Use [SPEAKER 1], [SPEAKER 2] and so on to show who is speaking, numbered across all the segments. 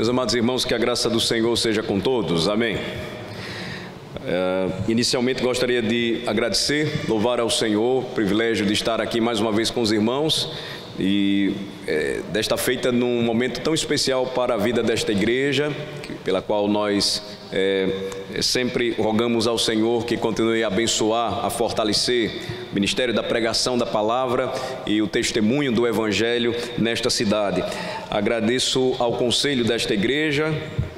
[SPEAKER 1] Meus amados irmãos, que a graça do Senhor seja com todos, amém. Inicialmente gostaria de agradecer, louvar ao Senhor, o privilégio de estar aqui mais uma vez com os irmãos e desta feita num momento tão especial para a vida desta igreja, pela qual nós sempre rogamos ao Senhor que continue a abençoar, a fortalecer o ministério da pregação da palavra e o testemunho do Evangelho nesta cidade. Agradeço ao conselho desta igreja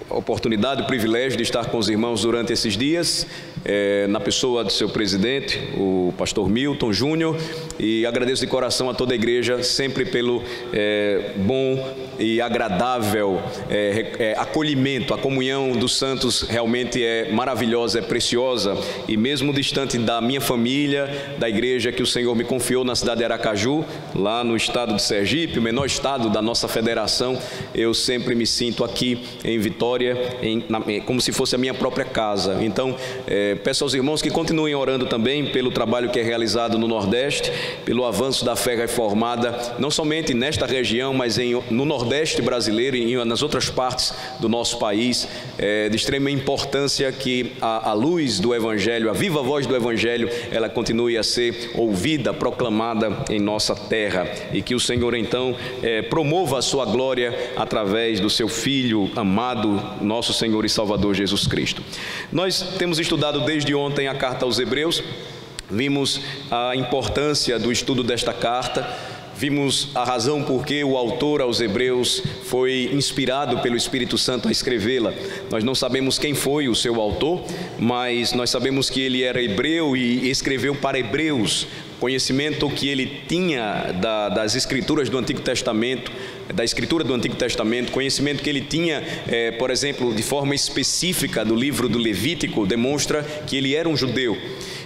[SPEAKER 1] a oportunidade, o privilégio de estar com os irmãos durante esses dias, na pessoa do seu presidente, o pastor Milton Júnior, e agradeço de coração a toda a igreja, sempre pelo bom e agradável acolhimento. A comunhão dos santos realmente é maravilhosa, é preciosa, e mesmo distante da minha família, da igreja que o Senhor me confiou na cidade de Aracaju, lá no estado de Sergipe, o menor estado da nossa federação, eu sempre me sinto aqui em Vitória, como se fosse a minha própria casa. Então, peço aos irmãos que continuem orando também pelo trabalho que é realizado no Nordeste, pelo avanço da fé reformada, não somente nesta região, mas no Nordeste brasileiro e nas outras partes do nosso país. De extrema importância que a luz do Evangelho, a viva voz do Evangelho, ela continue a ser ouvida, proclamada em nossa terra, e que o Senhor então promova a sua glória através do seu Filho amado, nosso Senhor e Salvador Jesus Cristo. Nós temos estudado desde ontem a carta aos Hebreus, vimos a importância do estudo desta carta, vimos a razão por que o autor aos Hebreus foi inspirado pelo Espírito Santo a escrevê-la. Nós não sabemos quem foi o seu autor, mas nós sabemos que ele era hebreu e escreveu para hebreus. Conhecimento que ele tinha das escrituras do Antigo Testamento, da escritura do Antigo Testamento, conhecimento que ele tinha, por exemplo, de forma específica do livro do Levítico, demonstra que ele era um judeu.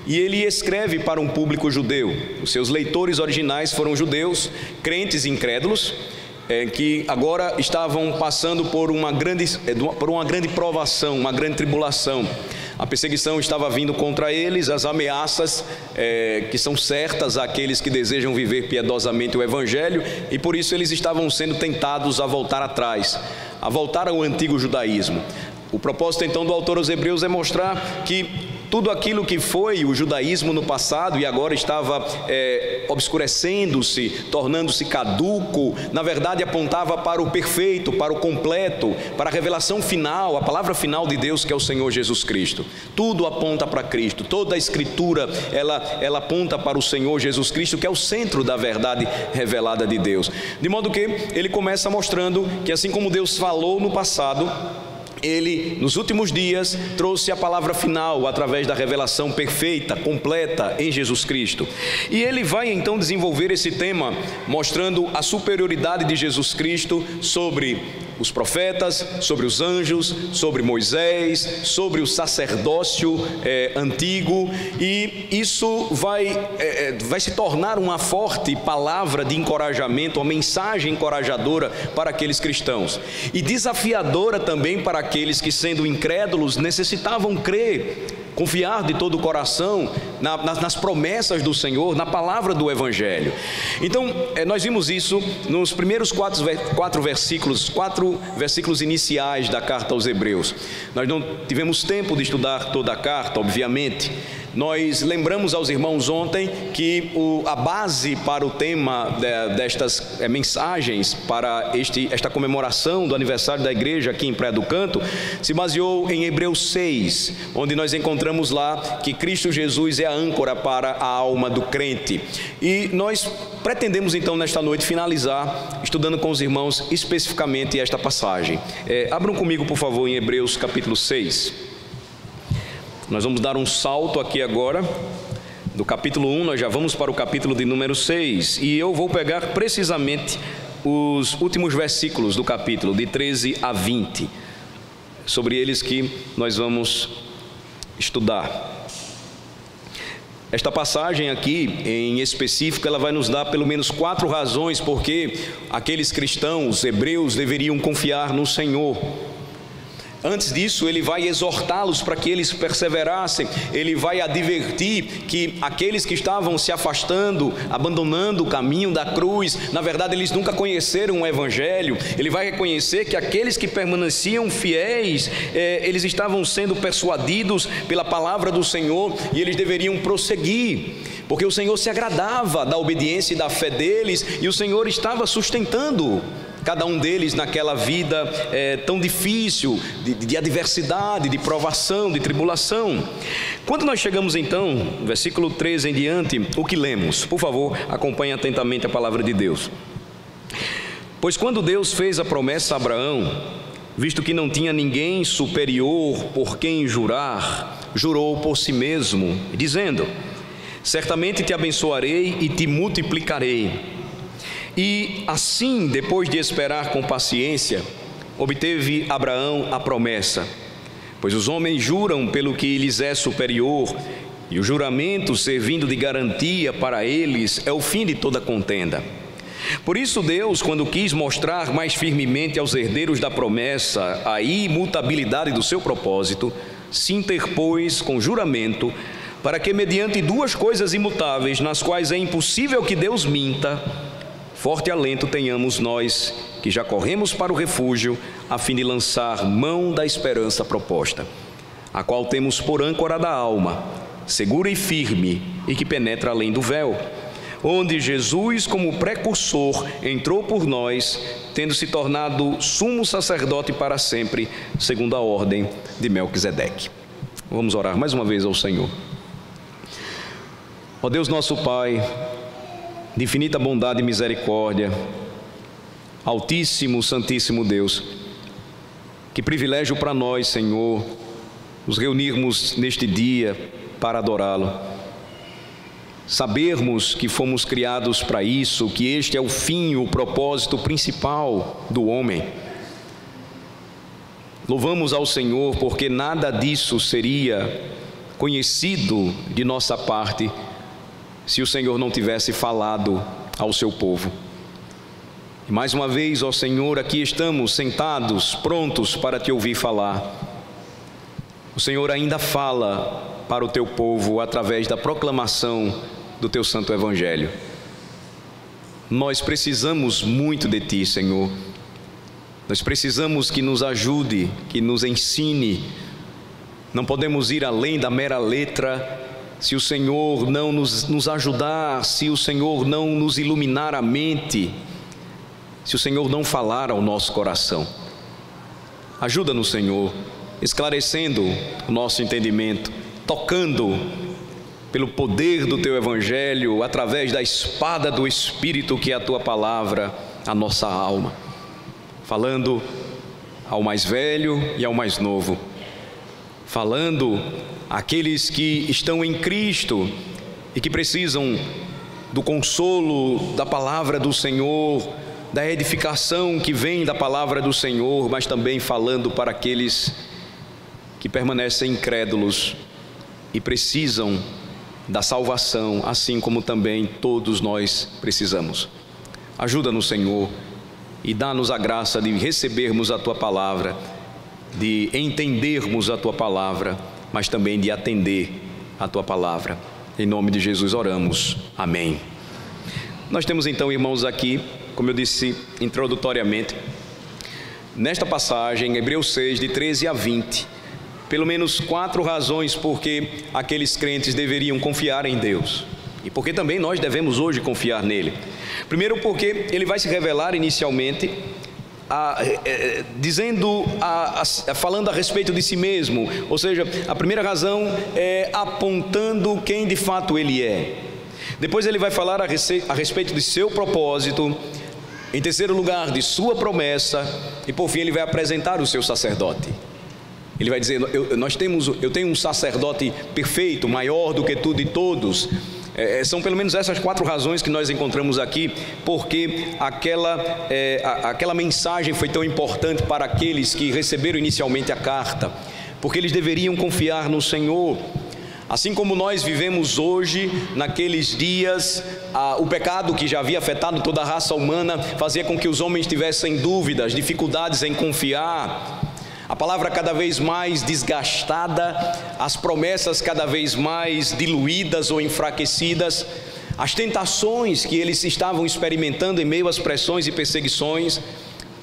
[SPEAKER 1] E ele escreve para um público judeu. Os seus leitores originais foram judeus, crentes incrédulos, que agora estavam passando por uma grande provação, uma grande tribulação. A perseguição estava vindo contra eles, as ameaças que são certas àqueles que desejam viver piedosamente o Evangelho, e por isso eles estavam sendo tentados a voltar atrás, a voltar ao antigo judaísmo. O propósito então do autor aos Hebreus é mostrar que tudo aquilo que foi o judaísmo no passado e agora estava obscurecendo-se, tornando-se caduco, na verdade apontava para o perfeito, para o completo, para a revelação final, a palavra final de Deus, que é o Senhor Jesus Cristo. Tudo aponta para Cristo, toda a Escritura ela aponta para o Senhor Jesus Cristo, que é o centro da verdade revelada de Deus. De modo que ele começa mostrando que assim como Deus falou no passado, ele, nos últimos dias, trouxe a palavra final através da revelação perfeita, completa em Jesus Cristo. E ele vai então desenvolver esse tema, mostrando a superioridade de Jesus Cristo sobre os profetas, sobre os anjos, sobre Moisés, sobre o sacerdócio antigo, e isso vai se tornar uma forte palavra de encorajamento, uma mensagem encorajadora para aqueles cristãos, e desafiadora também para aqueles que, sendo incrédulos, necessitavam crer, confiar de todo o coração nas promessas do Senhor, na palavra do Evangelho. Então, nós vimos isso nos primeiros quatro versículos iniciais da carta aos Hebreus. Nós não tivemos tempo de estudar toda a carta, obviamente. Nós lembramos aos irmãos ontem que a base para o tema destas mensagens, para esta comemoração do aniversário da igreja aqui em Praia do Canto, se baseou em Hebreus 6, onde nós encontramos lá que Cristo Jesus é a âncora para a alma do crente. E nós pretendemos então nesta noite finalizar estudando com os irmãos especificamente esta passagem. Abram comigo, por favor, em Hebreus capítulo 6. Nós vamos dar um salto aqui agora, do capítulo 1, nós já vamos para o capítulo de número 6, e eu vou pegar precisamente os últimos versículos do capítulo, de 13 a 20, sobre eles que nós vamos estudar. Esta passagem aqui, em específico, ela vai nos dar pelo menos 4 razões porque aqueles cristãos hebreus deveriam confiar no Senhor. Antes disso, ele vai exortá-los para que eles perseverassem. Ele vai advertir que aqueles que estavam se afastando, abandonando o caminho da cruz, na verdade eles nunca conheceram o Evangelho. Ele vai reconhecer que aqueles que permaneciam fiéis, eles estavam sendo persuadidos pela palavra do Senhor e eles deveriam prosseguir, porque o Senhor se agradava da obediência e da fé deles, e o Senhor estava sustentando cada um deles naquela vida tão difícil, de adversidade, de provação, de tribulação. Quando nós chegamos então, no versículo 13 em diante, o que lemos? Por favor, acompanhe atentamente a palavra de Deus. Pois quando Deus fez a promessa a Abraão, visto que não tinha ninguém superior por quem jurar, jurou por si mesmo, dizendo: certamente te abençoarei e te multiplicarei. E assim, depois de esperar com paciência, obteve Abraão a promessa. Pois os homens juram pelo que lhes é superior, e o juramento, servindo de garantia para eles, é o fim de toda contenda. Por isso Deus, quando quis mostrar mais firmemente aos herdeiros da promessa a imutabilidade do seu propósito, se interpôs com juramento, para que mediante duas coisas imutáveis, nas quais é impossível que Deus minta, forte alento tenhamos nós, que já corremos para o refúgio, a fim de lançar mão da esperança proposta, a qual temos por âncora da alma, segura e firme, e que penetra além do véu, onde Jesus, como precursor, entrou por nós, tendo se tornado sumo sacerdote para sempre, segundo a ordem de Melquisedeque. Vamos orar mais uma vez ao Senhor. Ó Deus nosso Pai, de infinita bondade e misericórdia, Altíssimo, Santíssimo Deus, que privilégio para nós, Senhor, nos reunirmos neste dia para adorá-lo, sabermos que fomos criados para isso, que este é o fim, o propósito principal do homem. Louvamos ao Senhor porque nada disso seria conhecido de nossa parte se o Senhor não tivesse falado ao seu povo. E mais uma vez, ó Senhor, aqui estamos sentados, prontos para te ouvir falar. O Senhor ainda fala para o teu povo através da proclamação do teu santo Evangelho. Nós precisamos muito de ti, Senhor. Nós precisamos que nos ajude, que nos ensine. Não podemos ir além da mera letra se o Senhor não nos ajudar, se o Senhor não nos iluminar a mente, se o Senhor não falar ao nosso coração. Ajuda-nos, Senhor, esclarecendo o nosso entendimento, tocando pelo poder do Teu Evangelho, através da espada do Espírito que é a Tua palavra, a nossa alma, falando ao mais velho e ao mais novo, falando àqueles que estão em Cristo e que precisam do consolo da palavra do Senhor, da edificação que vem da palavra do Senhor, mas também falando para aqueles que permanecem incrédulos e precisam da salvação, assim como também todos nós precisamos. Ajuda-nos, Senhor, e dá-nos a graça de recebermos a Tua palavra, de entendermos a Tua palavra, mas também de atender a Tua palavra. Em nome de Jesus oramos. Amém. Nós temos então, irmãos, aqui, como eu disse introdutoriamente, nesta passagem, Hebreus 6, de 13 a 20, pelo menos 4 razões porque aqueles crentes deveriam confiar em Deus e porque também nós devemos hoje confiar nele. Primeiro, porque ele vai se revelar inicialmente falando a respeito de si mesmo, ou seja, a primeira razão é apontando quem de fato ele é. Depois ele vai falar a respeito de seu propósito, em terceiro lugar, de sua promessa, e por fim ele vai apresentar o seu sacerdote. Ele vai dizer: eu tenho um sacerdote perfeito, maior do que tudo e todos. São pelo menos essas 4 razões que nós encontramos aqui, porque aquela mensagem foi tão importante para aqueles que receberam inicialmente a carta, porque eles deveriam confiar no Senhor. Assim como nós vivemos hoje, naqueles dias, o pecado que já havia afetado toda a raça humana fazia com que os homens tivessem dúvidas, dificuldades em confiar. palavra cada vez mais desgastada, as promessas cada vez mais diluídas ou enfraquecidas, as tentações que eles estavam experimentando em meio às pressões e perseguições.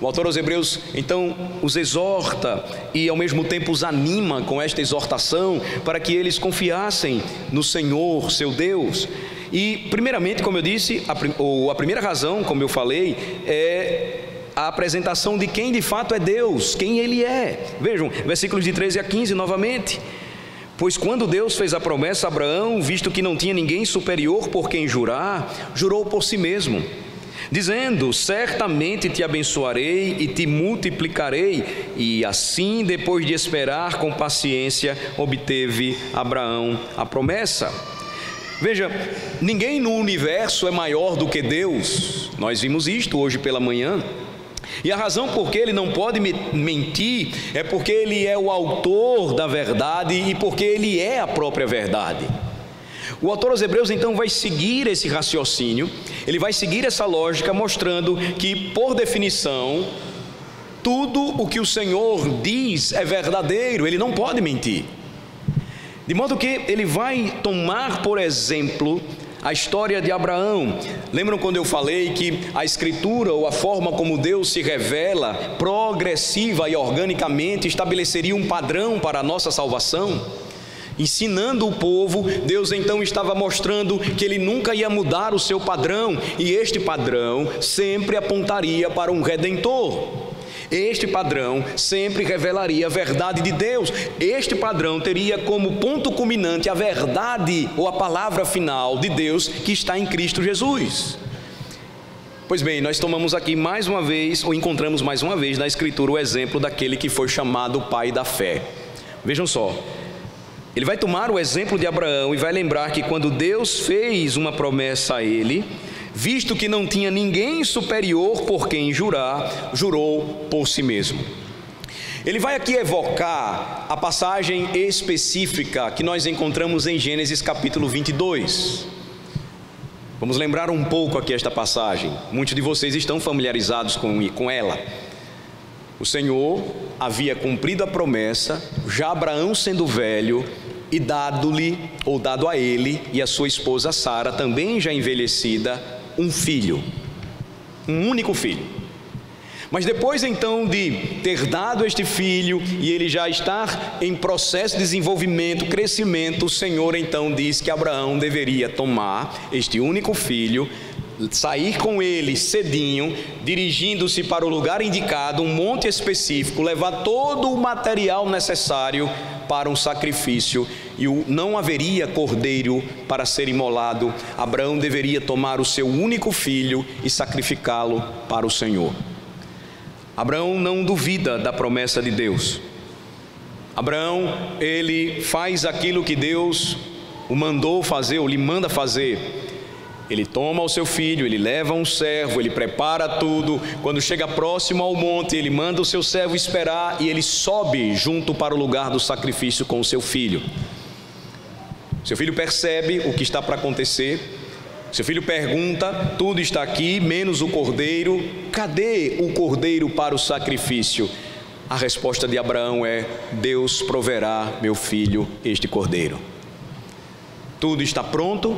[SPEAKER 1] O autor aos Hebreus então os exorta e ao mesmo tempo os anima com esta exortação para que eles confiassem no Senhor, seu Deus. E primeiramente, como eu disse, a primeira razão, como eu falei, é a apresentação de quem de fato é Deus, quem Ele é. Vejam, versículos de 13 a 15 novamente. Pois quando Deus fez a promessa a Abraão, visto que não tinha ninguém superior por quem jurar, jurou por si mesmo, dizendo: certamente te abençoarei e te multiplicarei. E assim, depois de esperar com paciência, obteve Abraão a promessa. Veja, ninguém no universo é maior do que Deus. Nós vimos isto hoje pela manhã. E a razão por que Ele não pode mentir é porque Ele é o autor da verdade e porque Ele é a própria verdade. O autor aos Hebreus então vai seguir esse raciocínio, ele vai seguir essa lógica, mostrando que, por definição, tudo o que o Senhor diz é verdadeiro, Ele não pode mentir. De modo que ele vai tomar, por exemplo, a história de Abraão. Lembram quando eu falei que a Escritura, ou a forma como Deus se revela, progressiva e organicamente, estabeleceria um padrão para a nossa salvação? Ensinando o povo, Deus então estava mostrando que Ele nunca ia mudar o seu padrão, e este padrão sempre apontaria para um Redentor. Este padrão sempre revelaria a verdade de Deus. Este padrão teria como ponto culminante a verdade ou a palavra final de Deus que está em Cristo Jesus. Pois bem, nós tomamos aqui mais uma vez, ou encontramos mais uma vez na Escritura o exemplo daquele que foi chamado pai da fé. Vejam só, ele vai tomar o exemplo de Abraão e vai lembrar que quando Deus fez uma promessa a ele, visto que não tinha ninguém superior por quem jurar, jurou por si mesmo. Ele vai aqui evocar a passagem específica que nós encontramos em Gênesis capítulo 22. Vamos lembrar um pouco aqui esta passagem. Muitos de vocês estão familiarizados com ela. O Senhor havia cumprido a promessa, já Abraão sendo velho, e dado-lhe, ou dado a ele e a sua esposa Sara, também já envelhecida, um filho, um único filho. Mas depois então de ter dado este filho e ele já estar em processo de desenvolvimento, crescimento, o Senhor então diz que Abraão deveria tomar este único filho, sair com ele cedinho, dirigindo-se para o lugar indicado, um monte específico, levar todo o material necessário para um sacrifício, e não haveria cordeiro para ser imolado. Abraão deveria tomar o seu único filho e sacrificá-lo para o Senhor. Abraão não duvida da promessa de Deus. Abraão, ele faz aquilo que Deus o mandou fazer, ou lhe manda fazer. Ele toma o seu filho, ele leva um servo, ele prepara tudo. Quando chega próximo ao monte, ele manda o seu servo esperar e ele sobe junto para o lugar do sacrifício com o seu filho. Seu filho percebe o que está para acontecer. Seu filho pergunta: tudo está aqui, menos o cordeiro. Cadê o cordeiro para o sacrifício? A resposta de Abraão é: Deus proverá, meu filho, este cordeiro. Tudo está pronto,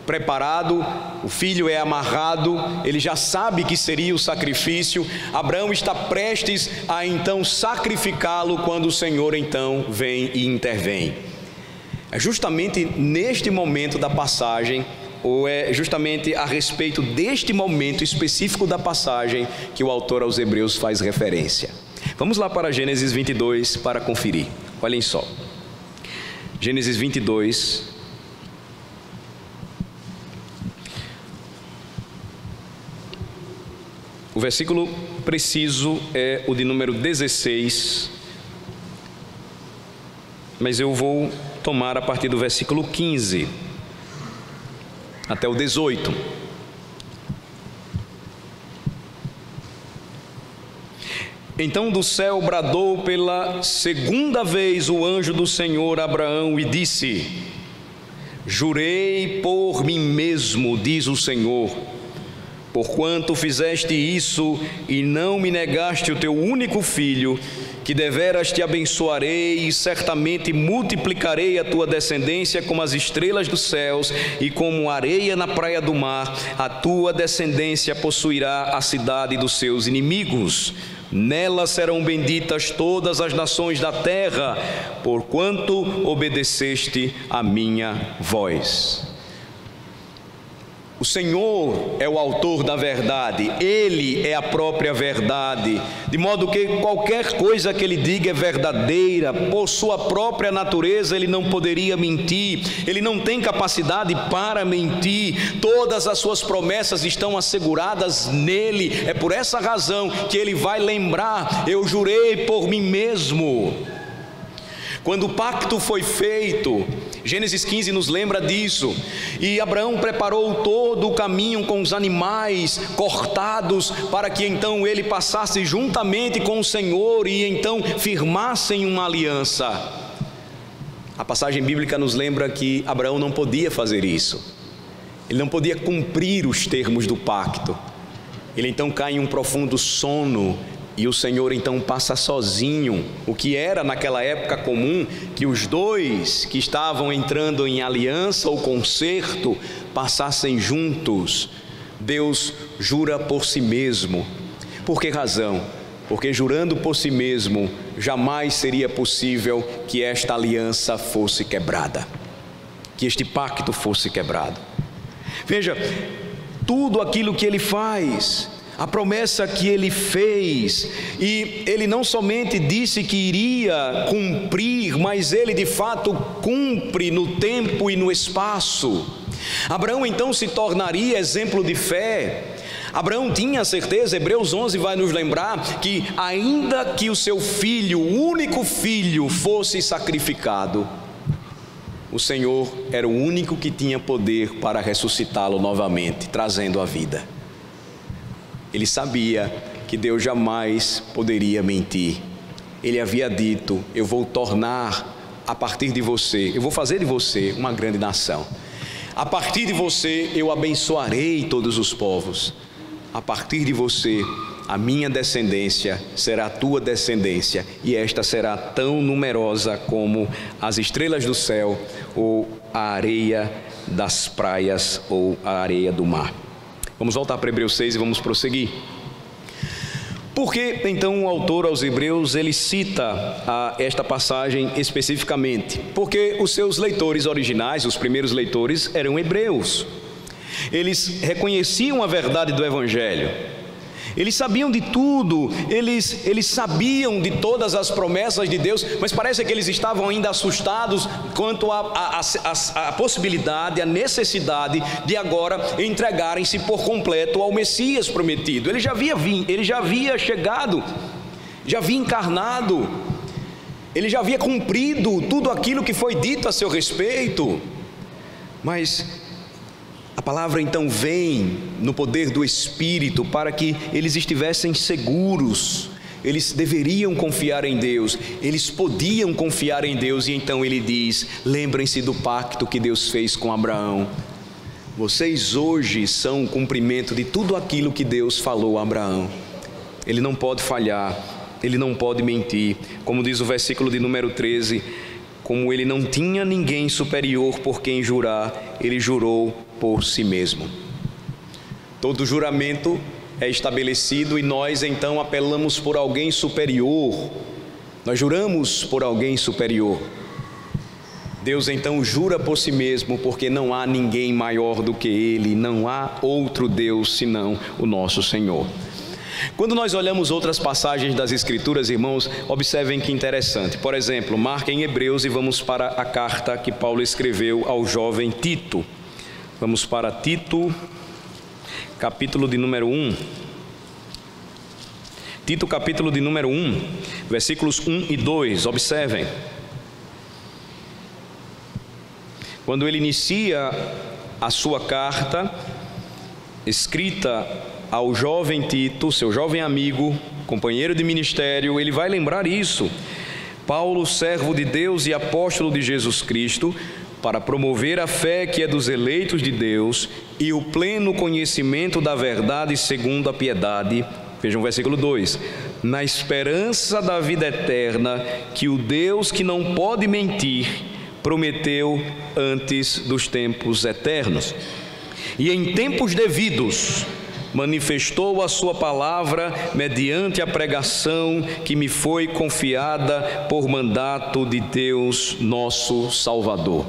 [SPEAKER 1] preparado, o filho é amarrado, ele já sabe que seria o sacrifício. Abraão está prestes a então sacrificá-lo quando o Senhor então vem e intervém. É justamente neste momento da passagem, ou é justamente a respeito deste momento específico da passagem que o autor aos Hebreus faz referência. Vamos lá para Gênesis 22 para conferir. Olhem só, Gênesis 22, o versículo preciso é o de número 16, mas eu vou tomar a partir do versículo 15 até o 18. Então do céu bradou pela segunda vez o anjo do Senhor a Abraão e disse: jurei por mim mesmo, diz o Senhor, porquanto fizeste isso e não me negaste o teu único filho, que deveras te abençoarei e certamente multiplicarei a tua descendência como as estrelas dos céus e como areia na praia do mar. A tua descendência possuirá a cidade dos seus inimigos. Nela serão benditas todas as nações da terra, porquanto obedeceste a minha voz. O Senhor é o autor da verdade, Ele é a própria verdade, de modo que qualquer coisa que Ele diga é verdadeira, por sua própria natureza Ele não poderia mentir, Ele não tem capacidade para mentir, todas as suas promessas estão asseguradas nele. É por essa razão que Ele vai lembrar: eu jurei por mim mesmo. Quando o pacto foi feito, Gênesis 15 nos lembra disso, e Abraão preparou todo o caminho com os animais cortados, para que então ele passasse juntamente com o Senhor e então firmassem uma aliança. A passagem bíblica nos lembra que Abraão não podia fazer isso, ele não podia cumprir os termos do pacto. Ele então cai em um profundo sono, e o Senhor então passa sozinho, o que era naquela época comum, que os dois que estavam entrando em aliança ou concerto passassem juntos. Deus jura por si mesmo. Por que razão? Porque jurando por si mesmo, jamais seria possível que esta aliança fosse quebrada, que este pacto fosse quebrado. Veja, tudo aquilo que Ele faz, a promessa que Ele fez, e Ele não somente disse que iria cumprir, mas Ele de fato cumpre no tempo e no espaço. Abraão então se tornaria exemplo de fé. Abraão tinha certeza, Hebreus 11 vai nos lembrar que ainda que o seu filho, o único filho, fosse sacrificado, o Senhor era o único que tinha poder para ressuscitá-lo novamente, trazendo a vida. Ele sabia que Deus jamais poderia mentir. Ele havia dito: eu vou tornar a partir de você, eu vou fazer de você uma grande nação. A partir de você eu abençoarei todos os povos. A partir de você, a minha descendência será a tua descendência, e esta será tão numerosa como as estrelas do céu ou a areia das praias ou a areia do mar. Vamos voltar para Hebreus 6 e vamos prosseguir. Por que então o autor aos Hebreus ele cita esta passagem especificamente? Porque os seus leitores originais, os primeiros leitores, eram hebreus. Eles reconheciam a verdade do Evangelho, eles sabiam de tudo, eles sabiam de todas as promessas de Deus, mas parece que eles estavam ainda assustados quanto à possibilidade, à necessidade de agora entregarem-se por completo ao Messias prometido. Ele já havia chegado, já havia encarnado, ele já havia cumprido tudo aquilo que foi dito a seu respeito, mas a palavra então vem no poder do Espírito para que eles estivessem seguros. Eles deveriam confiar em Deus, eles podiam confiar em Deus, e então ele diz: lembrem-se do pacto que Deus fez com Abraão. Vocês hoje são o cumprimento de tudo aquilo que Deus falou a Abraão. Ele não pode falhar, ele não pode mentir. Como diz o versículo de número 13, como ele não tinha ninguém superior por quem jurar, ele jurou por si mesmo. Todo juramento é estabelecido e nós então apelamos por alguém superior. Nós juramos por alguém superior. Deus então jura por si mesmo, porque não há ninguém maior do que Ele, não há outro Deus senão o nosso Senhor. Quando nós olhamos outras passagens das Escrituras, irmãos, observem que interessante. Por exemplo, marquem Hebreus e vamos para a carta que Paulo escreveu ao jovem Tito. Vamos para Tito, capítulo de número 1. Tito, capítulo de número 1, versículos 1 e 2, observem. Quando ele inicia a sua carta, escrita ao jovem Tito, seu jovem amigo, companheiro de ministério, ele vai lembrar isso. Paulo, servo de Deus e apóstolo de Jesus Cristo, para promover a fé que é dos eleitos de Deus e o pleno conhecimento da verdade segundo a piedade. Vejam o versículo 2: na esperança da vida eterna, que o Deus que não pode mentir, prometeu antes dos tempos eternos. E em tempos devidos, manifestou a sua palavra mediante a pregação que me foi confiada por mandato de Deus, nosso Salvador.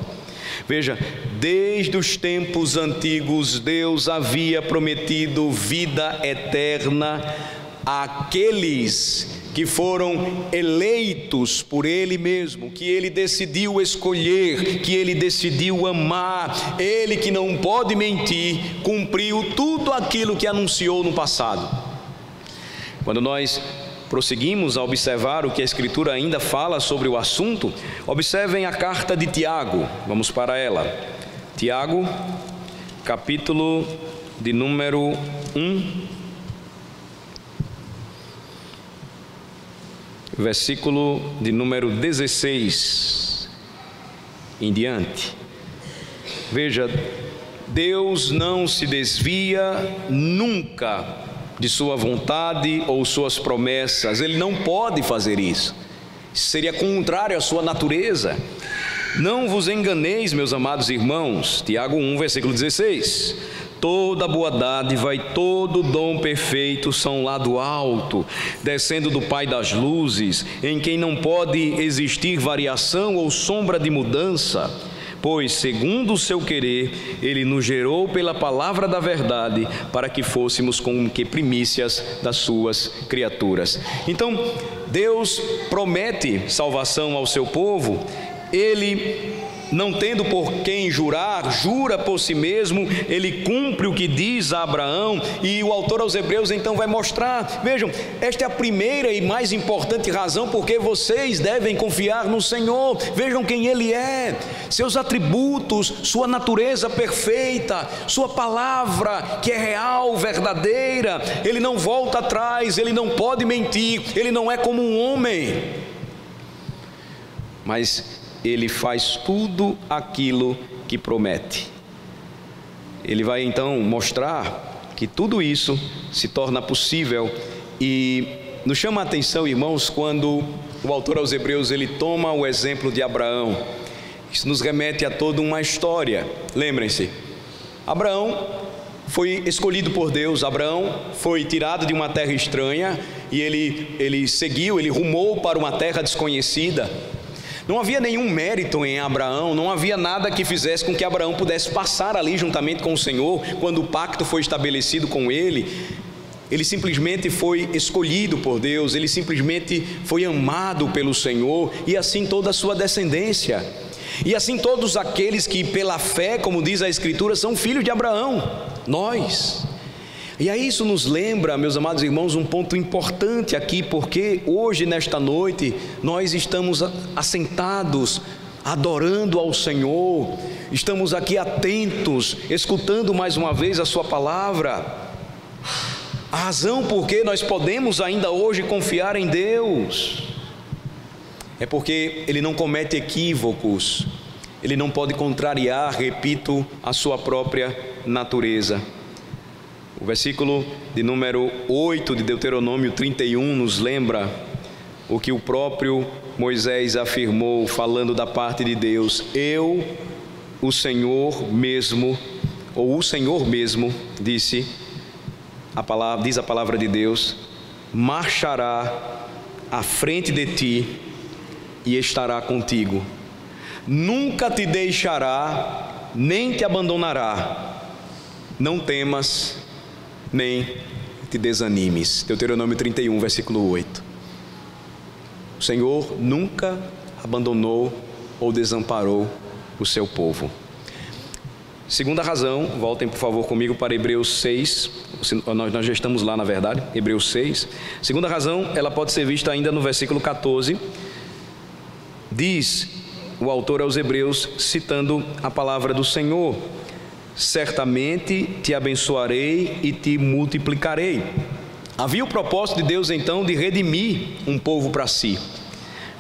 [SPEAKER 1] Veja, desde os tempos antigos, Deus havia prometido vida eterna àqueles que foram eleitos por Ele mesmo, que Ele decidiu escolher, que Ele decidiu amar. Ele, que não pode mentir, cumpriu tudo aquilo que anunciou no passado. Quando nós prosseguimos a observar o que a Escritura ainda fala sobre o assunto, observem a carta de Tiago. Vamos para ela. Tiago, capítulo de número 1. Versículo de número 16 em diante. Veja, Deus não se desvia nunca de sua vontade ou suas promessas. Ele não pode fazer isso. Seria contrário à sua natureza. Não vos enganeis, meus amados irmãos. Tiago 1, versículo 16. Toda boa dádiva e todo dom perfeito são lá do alto, descendo do Pai das luzes, em quem não pode existir variação ou sombra de mudança, pois, segundo o seu querer, Ele nos gerou pela palavra da verdade, para que fôssemos como que primícias das suas criaturas. Então, Deus promete salvação ao seu povo. Ele, não tendo por quem jurar, jura por si mesmo. Ele cumpre o que diz a Abraão. E o autor aos Hebreus então vai mostrar, vejam, esta é a primeira e mais importante razão porque vocês devem confiar no Senhor. Vejam quem Ele é, seus atributos, sua natureza perfeita, sua palavra que é real, verdadeira. Ele não volta atrás, Ele não pode mentir, Ele não é como um homem, mas Ele faz tudo aquilo que promete. Ele vai então mostrar que tudo isso se torna possível. E nos chama a atenção, irmãos, quando o autor aos Hebreus ele toma o exemplo de Abraão. Isso nos remete a toda uma história. Lembrem-se, Abraão foi escolhido por Deus. Abraão foi tirado de uma terra estranha e ele rumou para uma terra desconhecida. Não havia nenhum mérito em Abraão, não havia nada que fizesse com que Abraão pudesse passar ali juntamente com o Senhor. Quando o pacto foi estabelecido com ele simplesmente foi escolhido por Deus, ele simplesmente foi amado pelo Senhor, e assim toda a sua descendência, e assim todos aqueles que pela fé, como diz a Escritura, são filhos de Abraão, nós. E aí isso nos lembra, meus amados irmãos, um ponto importante aqui, porque hoje, nesta noite, nós estamos assentados, adorando ao Senhor, estamos aqui atentos, escutando mais uma vez a sua palavra. A razão por que nós podemos ainda hoje confiar em Deus é porque Ele não comete equívocos, Ele não pode contrariar, repito, a sua própria natureza. O versículo de número 8 de Deuteronômio 31 nos lembra o que o próprio Moisés afirmou, falando da parte de Deus: eu, o Senhor mesmo, ou o Senhor mesmo, diz a palavra de Deus, marchará à frente de ti e estará contigo, nunca te deixará, nem te abandonará, não temas, nem te desanimes. Deuteronômio 31, versículo 8. O Senhor nunca abandonou ou desamparou o seu povo. Segunda razão, voltem por favor comigo para Hebreus 6, nós já estamos lá na verdade, Hebreus 6. Segunda razão, ela pode ser vista ainda no versículo 14, diz o autor aos Hebreus, citando a palavra do Senhor: certamente te abençoarei e te multiplicarei. Havia o propósito de Deus então de redimir um povo para si.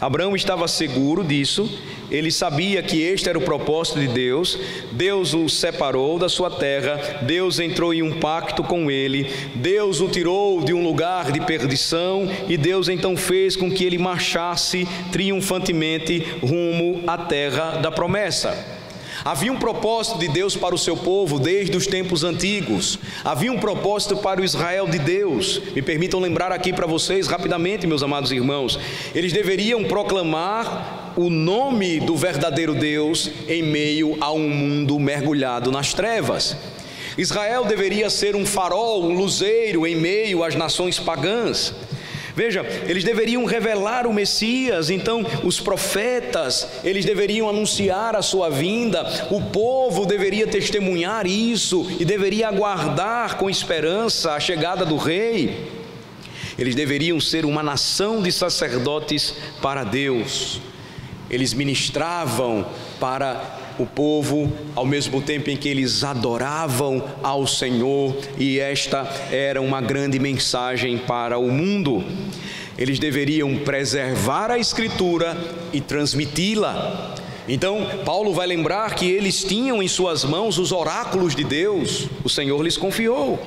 [SPEAKER 1] Abraão estava seguro disso, ele sabia que este era o propósito de Deus. Deus o separou da sua terra, Deus entrou em um pacto com ele, Deus o tirou de um lugar de perdição e Deus então fez com que ele marchasse triunfantemente rumo à terra da promessa. Havia um propósito de Deus para o seu povo desde os tempos antigos. Havia um propósito para o Israel de Deus. Me permitam lembrar aqui para vocês rapidamente, meus amados irmãos. Eles deveriam proclamar o nome do verdadeiro Deus em meio a um mundo mergulhado nas trevas. Israel deveria ser um farol, um luzeiro em meio às nações pagãs. Veja, eles deveriam revelar o Messias, então os profetas, eles deveriam anunciar a sua vinda, o povo deveria testemunhar isso e deveria aguardar com esperança a chegada do rei. Eles deveriam ser uma nação de sacerdotes para Deus. Eles ministravam para o povo, ao mesmo tempo em que eles adoravam ao Senhor, e esta era uma grande mensagem para o mundo. Eles deveriam preservar a Escritura e transmiti-la. Então, Paulo vai lembrar que eles tinham em suas mãos os oráculos de Deus, o Senhor lhes confiou.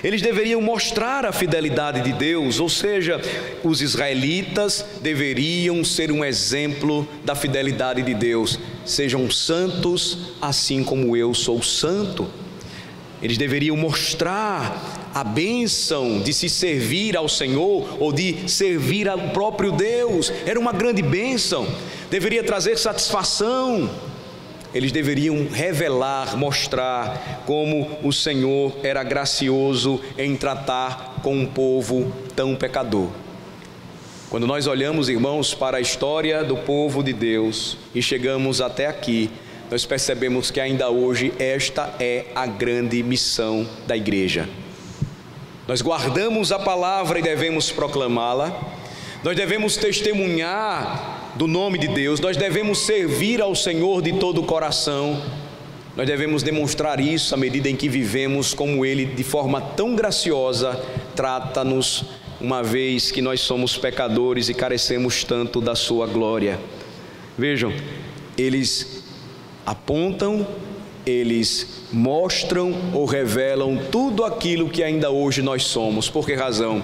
[SPEAKER 1] Eles deveriam mostrar a fidelidade de Deus, ou seja, os israelitas deveriam ser um exemplo da fidelidade de Deus. Sejam santos, assim como eu sou santo. Eles deveriam mostrar a bênção de se servir ao Senhor ou de servir ao próprio Deus. Era uma grande bênção, deveria trazer satisfação. Eles deveriam revelar, mostrar como o Senhor era gracioso em tratar com um povo tão pecador. Quando nós olhamos, irmãos, para a história do povo de Deus e chegamos até aqui, nós percebemos que ainda hoje esta é a grande missão da igreja. Nós guardamos a palavra e devemos proclamá-la, nós devemos testemunhar do nome de Deus, nós devemos servir ao Senhor de todo o coração, nós devemos demonstrar isso à medida em que vivemos como Ele, de forma tão graciosa, trata-nos, uma vez que nós somos pecadores e carecemos tanto da sua glória. Vejam, eles apontam, eles mostram ou revelam tudo aquilo que ainda hoje nós somos. Por que razão?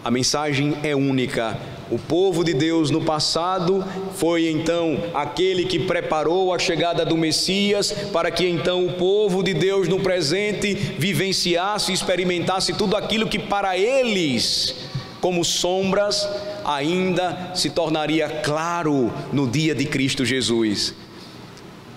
[SPEAKER 1] A mensagem é única. O povo de Deus no passado foi então aquele que preparou a chegada do Messias para que então o povo de Deus no presente vivenciasse e experimentasse tudo aquilo que para eles, como sombras, ainda se tornaria claro no dia de Cristo Jesus.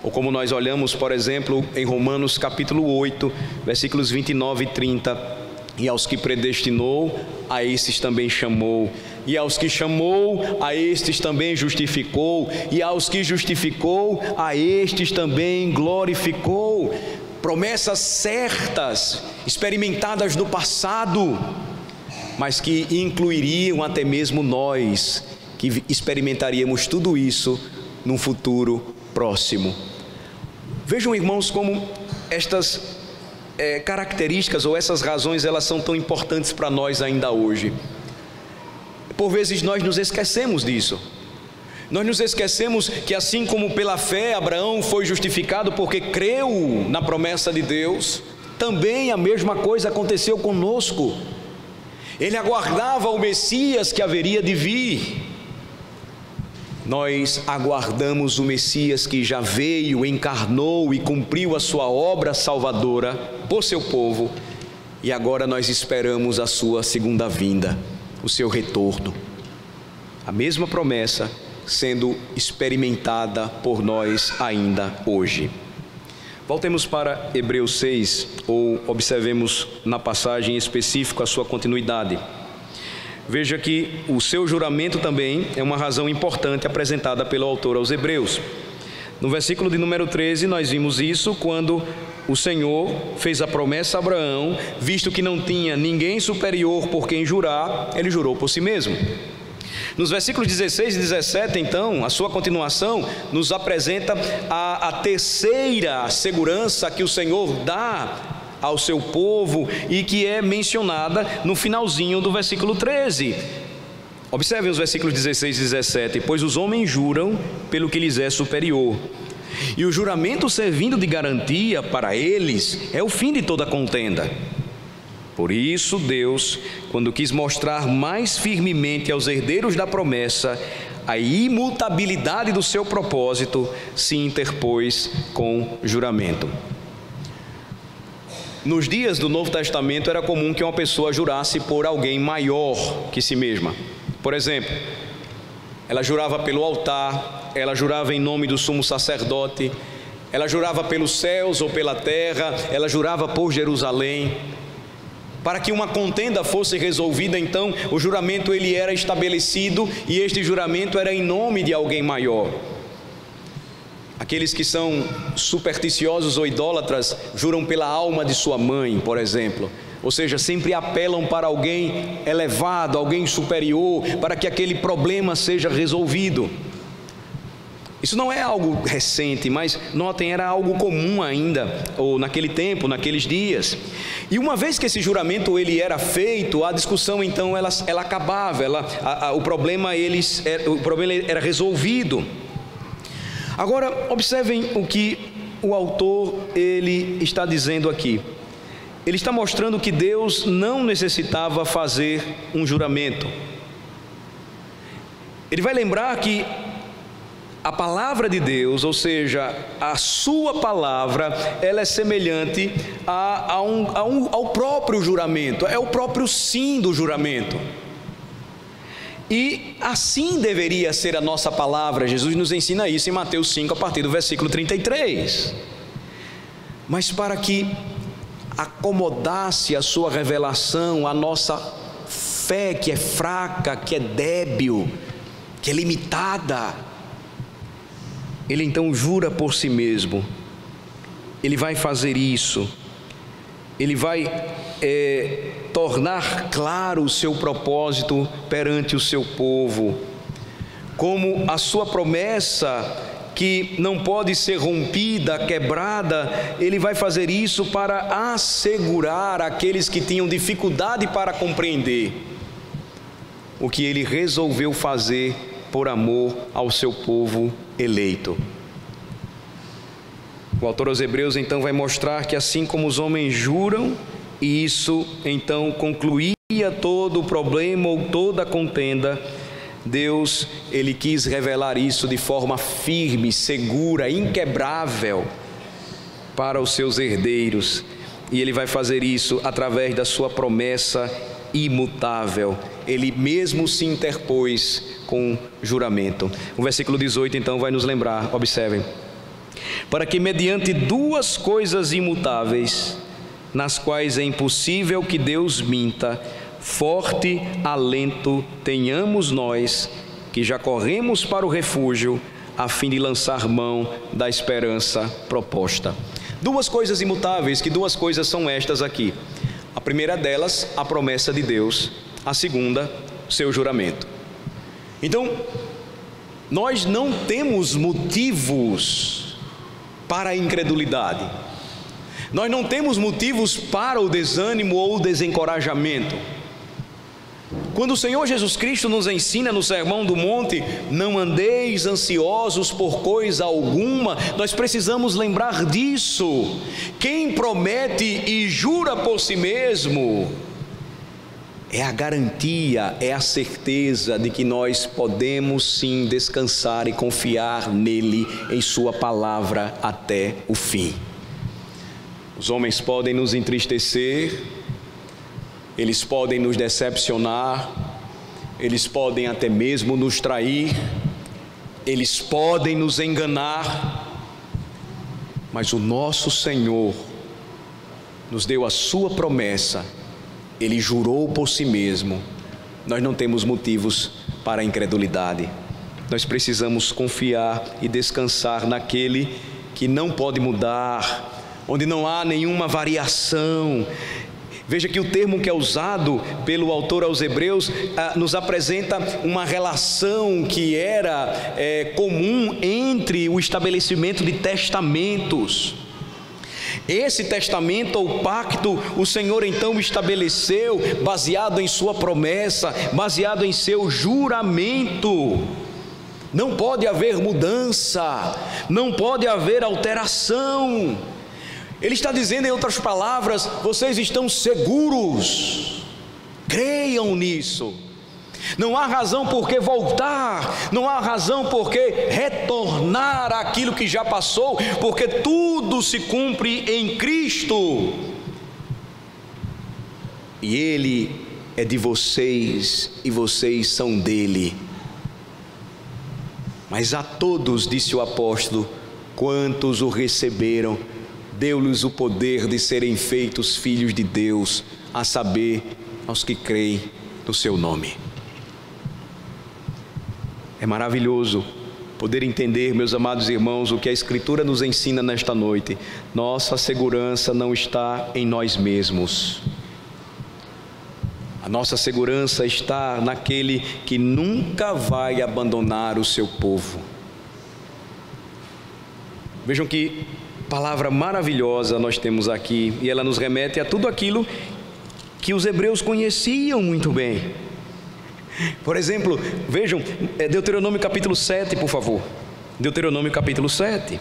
[SPEAKER 1] Ou como nós olhamos, por exemplo, em Romanos capítulo 8, versículos 29 e 30, e aos que predestinou, a estes também chamou, e aos que chamou, a estes também justificou, e aos que justificou, a estes também glorificou. Promessas certas, experimentadas no passado, mas que incluiriam até mesmo nós, que experimentaríamos tudo isso num futuro próximo. Vejam, irmãos, como estas características ou essas razões, elas são tão importantes para nós ainda hoje. Por vezes nós nos esquecemos disso. Nós nos esquecemos que assim como pela fé Abraão foi justificado porque creu na promessa de Deus, também a mesma coisa aconteceu conosco. Ele aguardava o Messias que haveria de vir. Nós aguardamos o Messias que já veio, encarnou e cumpriu a sua obra salvadora por seu povo, e agora nós esperamos a sua segunda vinda, o seu retorno. A mesma promessa sendo experimentada por nós ainda hoje. Voltemos para Hebreus 6, ou observemos na passagem específica a sua continuidade. Veja que o seu juramento também é uma razão importante apresentada pelo autor aos Hebreus. No versículo de número 13, nós vimos isso quando o Senhor fez a promessa a Abraão, visto que não tinha ninguém superior por quem jurar, ele jurou por si mesmo. Nos versículos 16 e 17, então, a sua continuação nos apresenta a terceira segurança que o Senhor dá ao seu povo e que é mencionada no finalzinho do versículo 13. Observem os versículos 16 e 17: pois os homens juram pelo que lhes é superior, e o juramento servindo de garantia para eles é o fim de toda contenda. Por isso Deus, quando quis mostrar mais firmemente aos herdeiros da promessa a imutabilidade do seu propósito, se interpôs com juramento. Nos dias do Novo Testamento era comum que uma pessoa jurasse por alguém maior que si mesma. Por exemplo, ela jurava pelo altar, ela jurava em nome do sumo sacerdote, ela jurava pelos céus ou pela terra, ela jurava por Jerusalém. Para que uma contenda fosse resolvida, então, o juramento ele era estabelecido, e este juramento era em nome de alguém maior. Aqueles que são supersticiosos ou idólatras juram pela alma de sua mãe, por exemplo. Ou seja, sempre apelam para alguém elevado, alguém superior, para que aquele problema seja resolvido. Isso não é algo recente, mas notem, era algo comum ainda, ou naquele tempo, naqueles dias. E uma vez que esse juramento ele era feito, a discussão então ela acabava, o problema era resolvido. Agora, observem o que o autor ele está dizendo aqui. Ele está mostrando que Deus não necessitava fazer um juramento. Ele vai lembrar que a palavra de Deus, ou seja, a sua palavra, ela é semelhante ao próprio juramento, é o próprio sim do juramento. E assim deveria ser a nossa palavra. Jesus nos ensina isso em Mateus 5, a partir do versículo 33. Mas para que acomodasse a sua revelação à nossa fé, que é fraca, que é débil, que é limitada, ele então jura por si mesmo. Ele vai fazer isso, ele vai tornar claro o seu propósito perante o seu povo, como a sua promessa que não pode ser rompida, quebrada. Ele vai fazer isso para assegurar aqueles que tinham dificuldade para compreender o que ele resolveu fazer por amor ao seu povo eleito. O autor aos Hebreus então vai mostrar que assim como os homens juram, e isso então concluía todo o problema ou toda a contenda, Deus ele quis revelar isso de forma firme, segura, inquebrável para os seus herdeiros, e ele vai fazer isso através da sua promessa imutável. Ele mesmo se interpôs com juramento. O versículo 18 então vai nos lembrar, observem: para que mediante duas coisas imutáveis, nas quais é impossível que Deus minta, forte alento tenhamos nós, que já corremos para o refúgio, a fim de lançar mão da esperança proposta. Duas coisas imutáveis. Que duas coisas são estas aqui? A primeira delas, a promessa de Deus. A segunda, seu juramento. Então, nós não temos motivos para a incredulidade. Nós não temos motivos para o desânimo ou o desencorajamento. Quando o Senhor Jesus Cristo nos ensina no Sermão do Monte: não andeis ansiosos por coisa alguma, nós precisamos lembrar disso. Quem promete e jura por si mesmo, é a garantia, é a certeza de que nós podemos sim descansar e confiar nele, em sua palavra até o fim. Os homens podem nos entristecer, eles podem nos decepcionar, eles podem até mesmo nos trair, eles podem nos enganar, mas o nosso Senhor nos deu a sua promessa, ele jurou por si mesmo. Nós não temos motivos para a incredulidade. Nós precisamos confiar e descansar naquele que não pode mudar, onde não há nenhuma variação. Veja que o termo que é usado pelo autor aos Hebreus nos apresenta uma relação que era comum entre o estabelecimento de testamentos. Esse testamento ou pacto o Senhor então estabeleceu baseado em sua promessa, baseado em seu juramento. Não pode haver mudança, não pode haver alteração. Ele está dizendo, em outras palavras, vocês estão seguros, creiam nisso. Não há razão por que voltar, não há razão por que retornar àquilo que já passou, porque tudo se cumpre em Cristo. E Ele é de vocês e vocês são dele. Mas a todos, disse o apóstolo, quantos o receberam, deu-lhes o poder de serem feitos filhos de Deus, a saber, aos que creem no seu nome. É maravilhoso poder entender, meus amados irmãos, o que a Escritura nos ensina nesta noite. Nossa segurança não está em nós mesmos. A nossa segurança está naquele que nunca vai abandonar o seu povo. Vejam que palavra maravilhosa nós temos aqui, e ela nos remete a tudo aquilo que os hebreus conheciam muito bem. Por exemplo, vejam, Deuteronômio capítulo 7, por favor. Deuteronômio capítulo 7.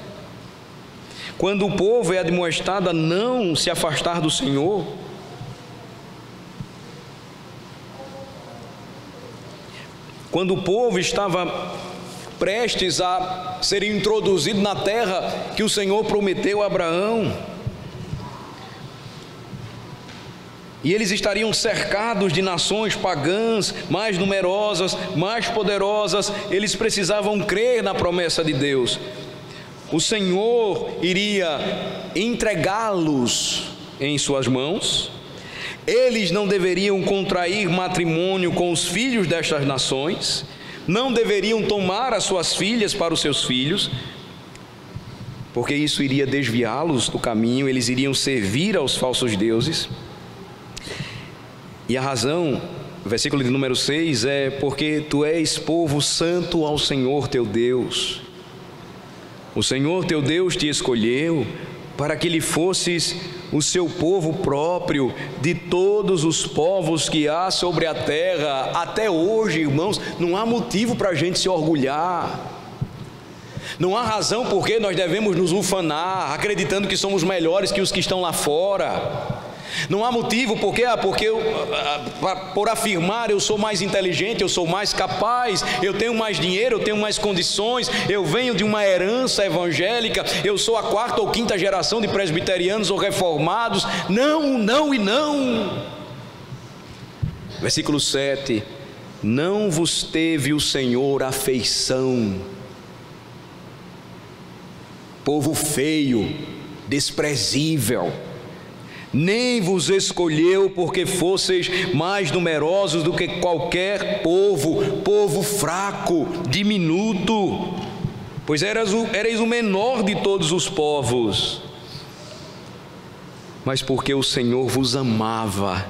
[SPEAKER 1] Quando o povo é admoestado a não se afastar do Senhor, quando o povo estava prestes a ser introduzido na terra que o Senhor prometeu a Abraão, e eles estariam cercados de nações pagãs, mais numerosas, mais poderosas, eles precisavam crer na promessa de Deus. O Senhor iria entregá-los em suas mãos, eles não deveriam contrair matrimônio com os filhos destas nações, não deveriam tomar as suas filhas para os seus filhos, porque isso iria desviá-los do caminho, eles iriam servir aos falsos deuses. E a razão, versículo de número 6, é porque tu és povo santo ao Senhor teu Deus. O Senhor teu Deus te escolheu para que lhe fosses o seu povo próprio de todos os povos que há sobre a terra. Até hoje, irmãos, não há motivo para a gente se orgulhar. Não há razão por que nós devemos nos ufanar, acreditando que somos melhores que os que estão lá fora. Não há motivo porque por afirmar eu sou mais inteligente, eu sou mais capaz, eu tenho mais dinheiro, eu tenho mais condições, eu venho de uma herança evangélica, eu sou a 4ª ou 5ª geração de presbiterianos ou reformados. Não, não e não. Versículo 7: não vos teve o Senhor afeição, povo feio, desprezível, nem vos escolheu porque fosseis mais numerosos do que qualquer povo fraco, diminuto, pois erais o menor de todos os povos, mas porque o Senhor vos amava,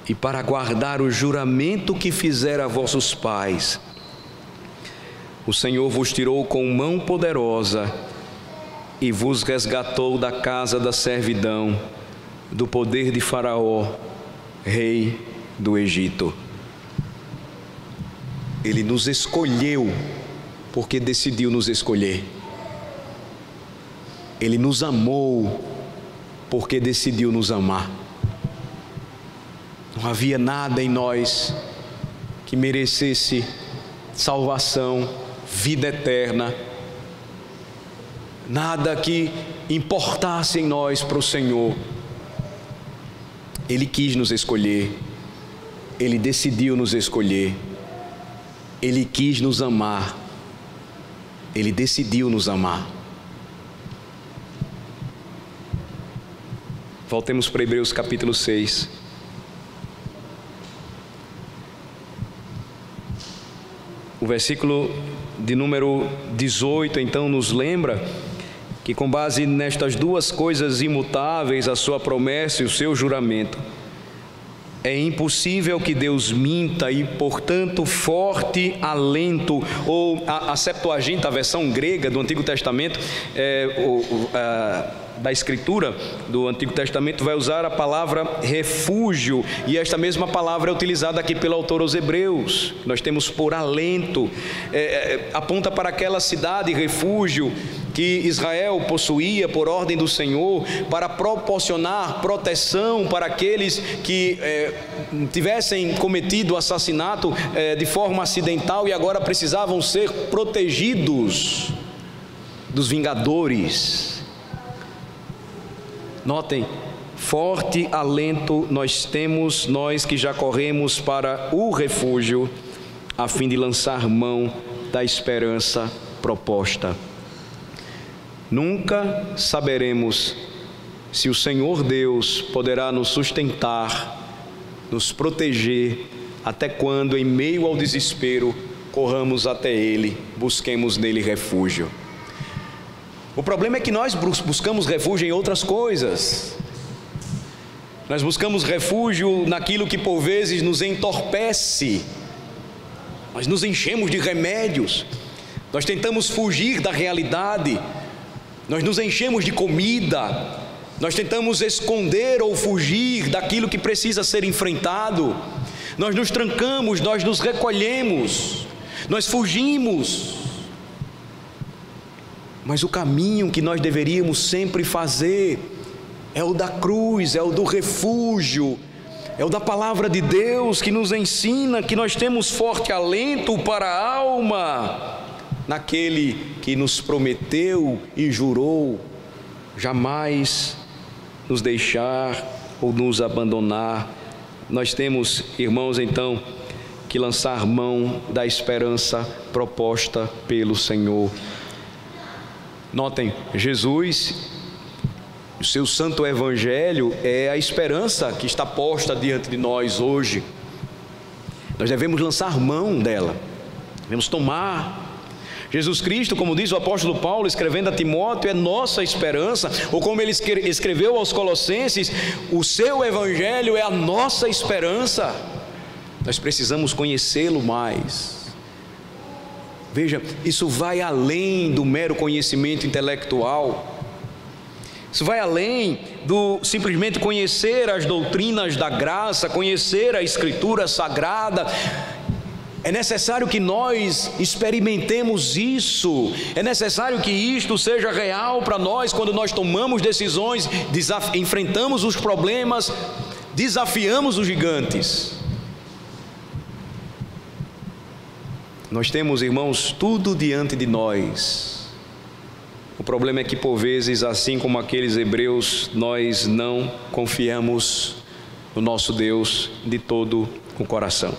[SPEAKER 1] e para guardar o juramento que fizera a vossos pais, o Senhor vos tirou com mão poderosa e vos resgatou da casa da servidão, do poder de Faraó, rei do Egito. Ele nos escolheu porque decidiu nos escolher. Ele nos amou porque decidiu nos amar. Não havia nada em nós que merecesse salvação, vida eterna, nada que importasse em nós para o Senhor. Ele quis nos escolher, Ele decidiu nos escolher, Ele quis nos amar, Ele decidiu nos amar. Voltemos para Hebreus capítulo 6. O versículo de número 18, então, nos lembra que com base nestas duas coisas imutáveis, a sua promessa e o seu juramento, É impossível que Deus minta e, portanto, forte alento, ou a Septuaginta, a versão grega do Antigo Testamento, da Escritura do Antigo Testamento, vai usar a palavra refúgio, e esta mesma palavra é utilizada aqui pelo autor aos Hebreus. Nós temos por alento, aponta para aquela cidade refúgio que Israel possuía por ordem do Senhor, para proporcionar proteção para aqueles que tivessem cometido assassinato de forma acidental e agora precisavam ser protegidos dos vingadores. Notem, forte alento nós temos, nós que já corremos para o refúgio, a fim de lançar mão da esperança proposta. Nunca saberemos se o Senhor Deus poderá nos sustentar, nos proteger, até quando, em meio ao desespero, corramos até Ele, busquemos nele refúgio. O problema é que nós buscamos refúgio em outras coisas. Nós buscamos refúgio naquilo que por vezes nos entorpece. Nós nos enchemos de remédios. Nós tentamos fugir da realidade. Nós nos enchemos de comida. Nós tentamos esconder ou fugir daquilo que precisa ser enfrentado. Nós nos trancamos, nós nos recolhemos, nós fugimos. Mas o caminho que nós deveríamos sempre fazer é o da cruz, é o do refúgio, é o da palavra de Deus, que nos ensina que nós temos forte alento para a alma, naquele que nos prometeu e jurou jamais nos deixar ou nos abandonar. Nós temos, irmãos, então, que lançar mão da esperança proposta pelo Senhor. Notem, Jesus, o seu santo evangelho é a esperança que está posta diante de nós hoje. Nós devemos lançar mão dela, devemos tomar. Jesus Cristo, como diz o apóstolo Paulo, escrevendo a Timóteo, é nossa esperança, ou como ele escreveu aos Colossenses, o seu evangelho é a nossa esperança. Nós precisamos conhecê-lo mais. Veja, isso vai além do mero conhecimento intelectual. Isso vai além do simplesmente conhecer as doutrinas da graça, conhecer a Escritura Sagrada. É necessário que nós experimentemos isso. É necessário que isto seja real para nós quando nós tomamos decisões, enfrentamos os problemas, desafiamos os gigantes. Nós temos, irmãos, tudo diante de nós. O problema é que por vezes, assim como aqueles hebreus, nós não confiamos no nosso Deus de todo o coração.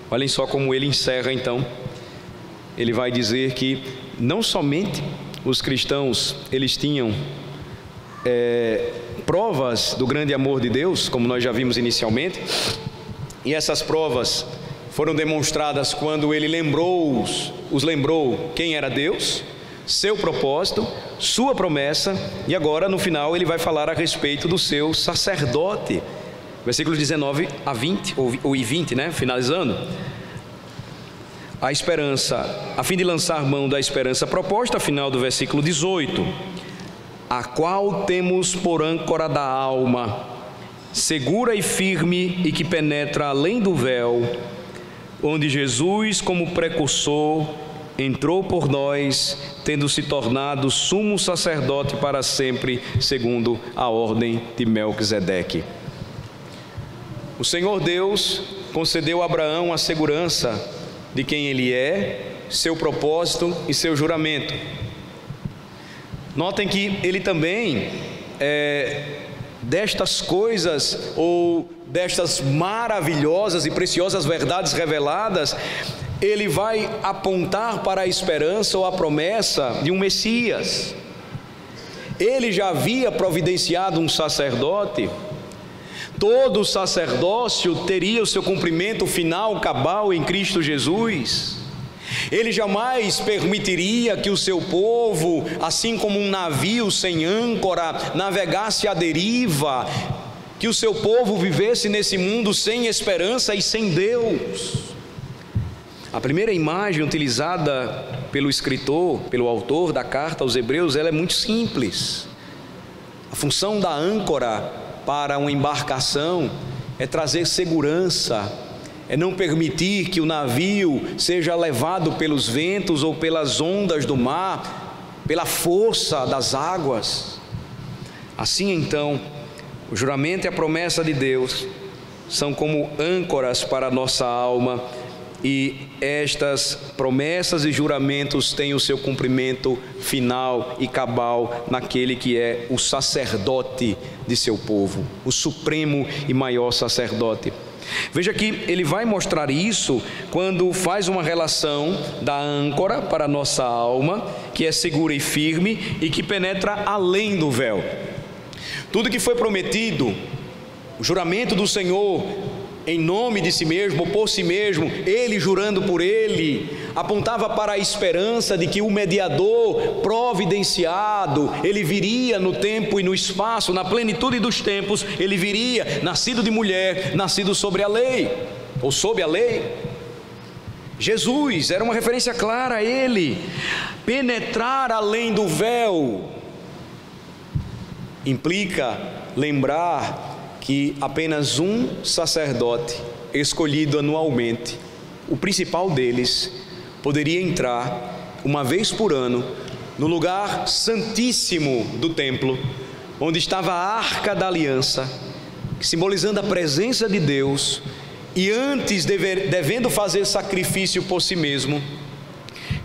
[SPEAKER 1] Olhem só como ele encerra então. Ele vai dizer que não somente os cristãos, eles tinham provas do grande amor de Deus, como nós já vimos inicialmente, e essas provas foram demonstradas quando ele os lembrou quem era Deus, seu propósito, sua promessa, e agora no final ele vai falar a respeito do seu sacerdote. Versículos 19 a 20, ou 20, né? Finalizando. A esperança, a fim de lançar mão da esperança proposta, final do versículo 18, a qual temos por âncora da alma, segura e firme e que penetra além do véu, onde Jesus, como precursor, entrou por nós, tendo se tornado sumo sacerdote para sempre, segundo a ordem de Melquisedeque. O Senhor Deus concedeu a Abraão a segurança de quem ele é, seu propósito e seu juramento. Notem que ele também, destas coisas, ou destas maravilhosas e preciosas verdades reveladas, ele vai apontar para a esperança ou a promessa de um Messias. Ele já havia providenciado um sacerdote. Todo sacerdócio teria o seu cumprimento final, cabal em Cristo Jesus. Ele jamais permitiria que o seu povo, assim como um navio sem âncora, navegasse à deriva, que o seu povo vivesse nesse mundo sem esperança e sem Deus. A primeira imagem utilizada pelo escritor, pelo autor da carta aos Hebreus, ela é muito simples. A função da âncora para uma embarcação é trazer segurança, é não permitir que o navio seja levado pelos ventos ou pelas ondas do mar, pela força das águas. Assim então, o juramento e a promessa de Deus são como âncoras para a nossa alma, e estas promessas e juramentos têm o seu cumprimento final e cabal naquele que é o sacerdote de seu povo, o supremo e maior sacerdote. Veja que ele vai mostrar isso quando faz uma relação da âncora para a nossa alma, que é segura e firme e que penetra além do véu. Tudo que foi prometido, o juramento do Senhor em nome de si mesmo, por si mesmo, ele jurando por ele, apontava para a esperança de que o mediador providenciado, ele viria no tempo e no espaço, na plenitude dos tempos, ele viria, nascido de mulher, nascido sobre a lei, ou sob a lei. Jesus era uma referência clara a ele. Penetrar além do véu implica lembrar que apenas um sacerdote escolhido anualmente, o principal deles, poderia entrar uma vez por ano no lugar santíssimo do templo, onde estava a Arca da Aliança, simbolizando a presença de Deus, e antes devendo fazer sacrifício por si mesmo,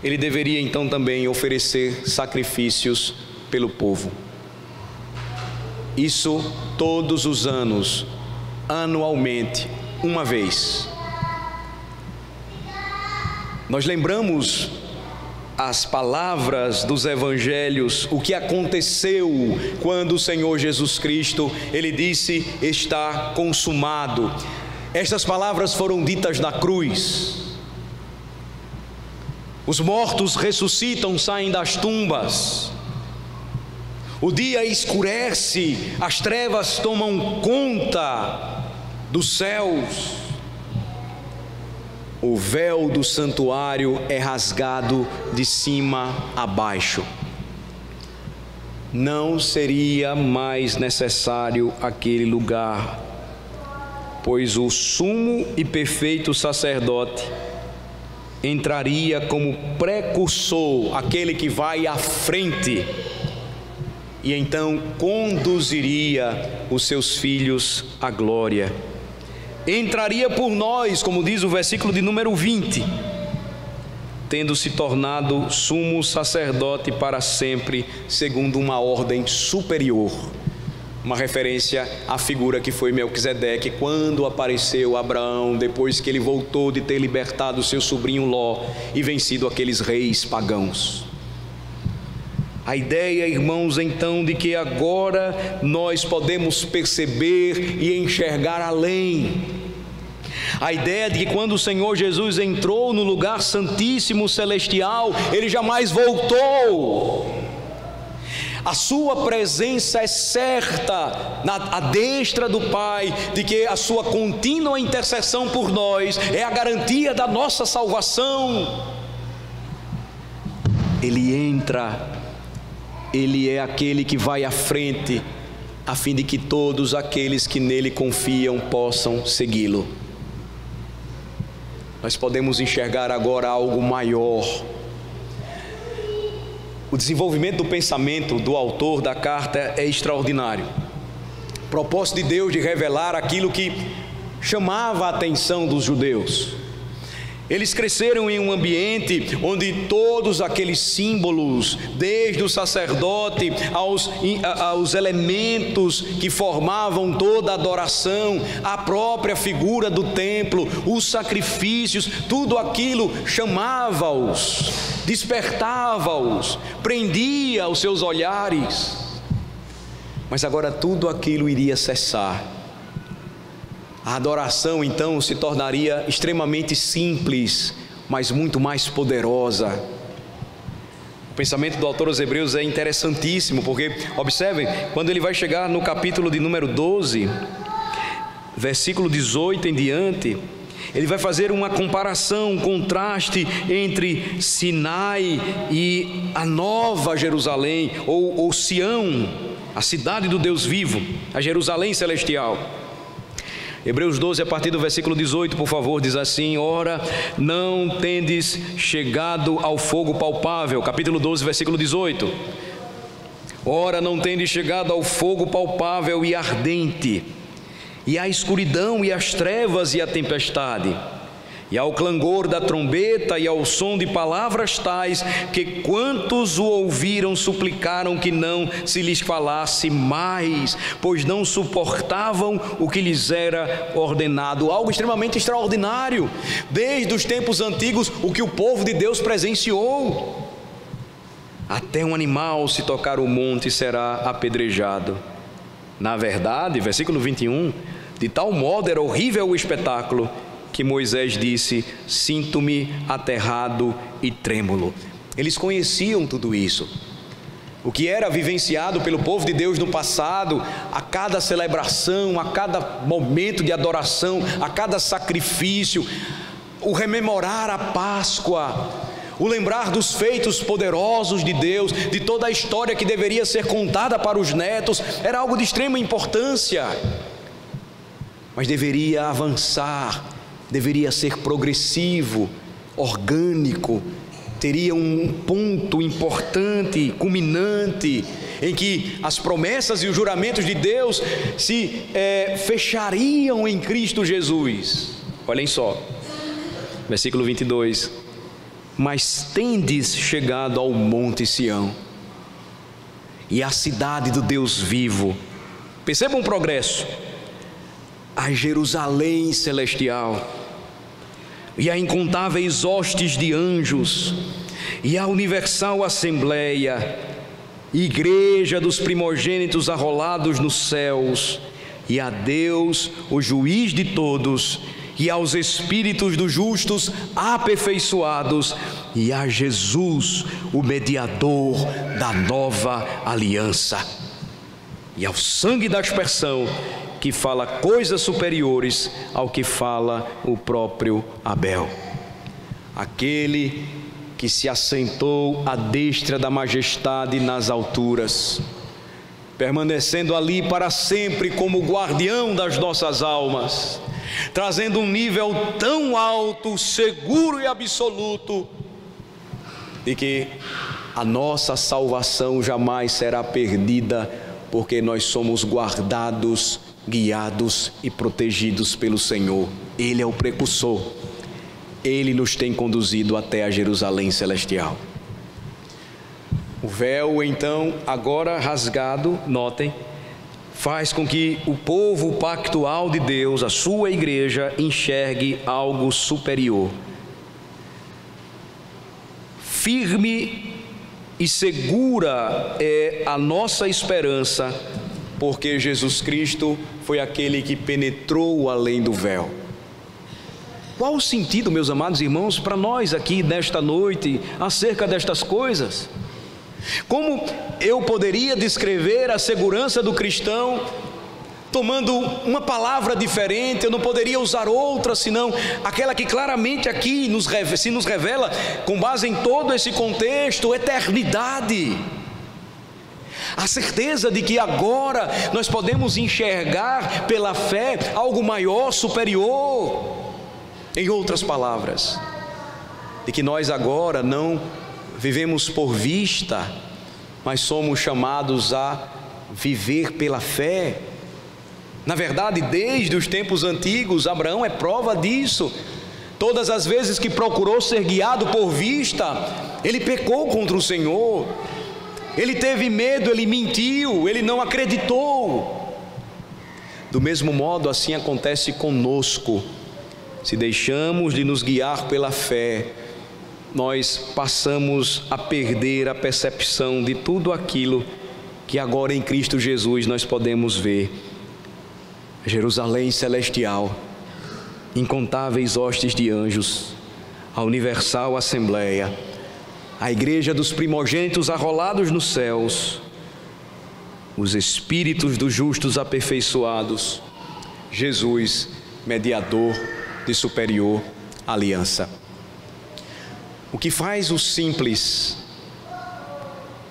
[SPEAKER 1] ele deveria então também oferecer sacrifícios pelo povo. Isso todos os anos, anualmente, uma vez. Nós lembramos as palavras dos evangelhos, o que aconteceu quando o Senhor Jesus Cristo, ele disse: está consumado. Estas palavras foram ditas na cruz. Os mortos ressuscitam, saem das tumbas. O dia escurece, as trevas tomam conta dos céus. O véu do santuário é rasgado de cima a baixo. Não seria mais necessário aquele lugar, pois o sumo e perfeito sacerdote entraria como precursor, aquele que vai à frente, e então conduziria os seus filhos à glória. Entraria por nós, como diz o versículo de número 20, tendo se tornado sumo sacerdote para sempre, segundo uma ordem superior. Uma referência à figura que foi Melquisedeque, quando apareceu Abraão, depois que ele voltou de ter libertado seu sobrinho Ló e vencido aqueles reis pagãos. A ideia, irmãos, então, de que agora nós podemos perceber e enxergar além. A ideia de que quando o Senhor Jesus entrou no lugar santíssimo celestial, ele jamais voltou. A sua presença é certa à destra do Pai, de que a sua contínua intercessão por nós é a garantia da nossa salvação. Ele entra. Ele é aquele que vai à frente, a fim de que todos aqueles que nele confiam possam segui-lo. Nós podemos enxergar agora algo maior. O desenvolvimento do pensamento do autor da carta é extraordinário. O propósito de Deus de revelar aquilo que chamava a atenção dos judeus. Eles cresceram em um ambiente onde todos aqueles símbolos, desde o sacerdote aos elementos que formavam toda a adoração, a própria figura do templo, os sacrifícios, tudo aquilo chamava-os, despertava-os, prendia os seus olhares. Mas agora tudo aquilo iria cessar. A adoração então se tornaria extremamente simples, mas muito mais poderosa. O pensamento do autor aos Hebreus é interessantíssimo, porque, observem, quando ele vai chegar no capítulo de número 12,
[SPEAKER 2] versículo 18 em diante, ele vai fazer uma comparação, um contraste entre Sinai e a nova Jerusalém, ou Sião, a cidade do Deus vivo, a Jerusalém celestial. Hebreus 12, a partir do versículo 18, por favor, diz assim: ora, não tendes chegado ao fogo palpável. Capítulo 12, versículo 18. Ora, não tendes chegado ao fogo palpável e ardente, e à escuridão e às trevas e à tempestade, e ao clangor da trombeta e ao som de palavras tais, que quantos o ouviram suplicaram que não se lhes falasse mais, pois não suportavam o que lhes era ordenado. Algo extremamente extraordinário, desde os tempos antigos, o que o povo de Deus presenciou. Até um animal, se tocar o monte, será apedrejado. Na verdade, versículo 21, de tal modo era horrível o espetáculo, que Moisés disse: sinto-me aterrado e trêmulo. Eles conheciam tudo isso, o que era vivenciado pelo povo de Deus no passado, a cada celebração, a cada momento de adoração, a cada sacrifício, o rememorar a Páscoa, o lembrar dos feitos poderosos de Deus, de toda a história que deveria ser contada para os netos, era algo de extrema importância, mas deveria avançar, deveria ser progressivo, orgânico, teria um ponto importante, culminante, em que as promessas e os juramentos de Deus se fechariam em Cristo Jesus. Olhem só, versículo 22, mas tendes chegado ao monte Sião e à cidade do Deus vivo. Percebam o progresso. A Jerusalém celestial, e a incontáveis hostes de anjos, e a universal assembleia, igreja dos primogênitos arrolados nos céus, e a Deus, o juiz de todos, e aos espíritos dos justos aperfeiçoados, e a Jesus, o mediador da nova aliança, e ao sangue da aspersão, que fala coisas superiores ao que fala o próprio Abel. Aquele que se assentou à destra da majestade nas alturas, permanecendo ali para sempre como guardião das nossas almas, trazendo um nível tão alto, seguro e absoluto, de que a nossa salvação jamais será perdida, porque nós somos guardados, guiados e protegidos pelo Senhor. Ele é o precursor, Ele nos tem conduzido até a Jerusalém celestial. O véu, então, agora rasgado, notem, faz com que o povo pactual de Deus, a sua igreja, enxergue algo superior. Firme e segura é a nossa esperança, porque Jesus Cristo foi aquele que penetrou além do véu. Qual o sentido, meus amados irmãos, para nós aqui nesta noite, acerca destas coisas? Como eu poderia descrever a segurança do cristão tomando uma palavra diferente? Eu não poderia usar outra senão aquela que claramente aqui se nos revela, com base em todo esse contexto, eternidade. A certeza de que agora nós podemos enxergar pela fé algo maior, superior. Em outras palavras, de que nós agora não vivemos por vista, mas somos chamados a viver pela fé. Na verdade, desde os tempos antigos, Abraão é prova disso. Todas as vezes que procurou ser guiado por vista, ele pecou contra o Senhor. Ele teve medo, ele mentiu, ele não acreditou. Do mesmo modo, assim acontece conosco. Se deixamos de nos guiar pela fé, nós passamos a perder a percepção de tudo aquilo que agora em Cristo Jesus nós podemos ver. Jerusalém celestial, incontáveis hostes de anjos, a universal assembleia, a igreja dos primogênitos arrolados nos céus, os espíritos dos justos aperfeiçoados,
[SPEAKER 1] Jesus, mediador de superior aliança. O que faz o simples,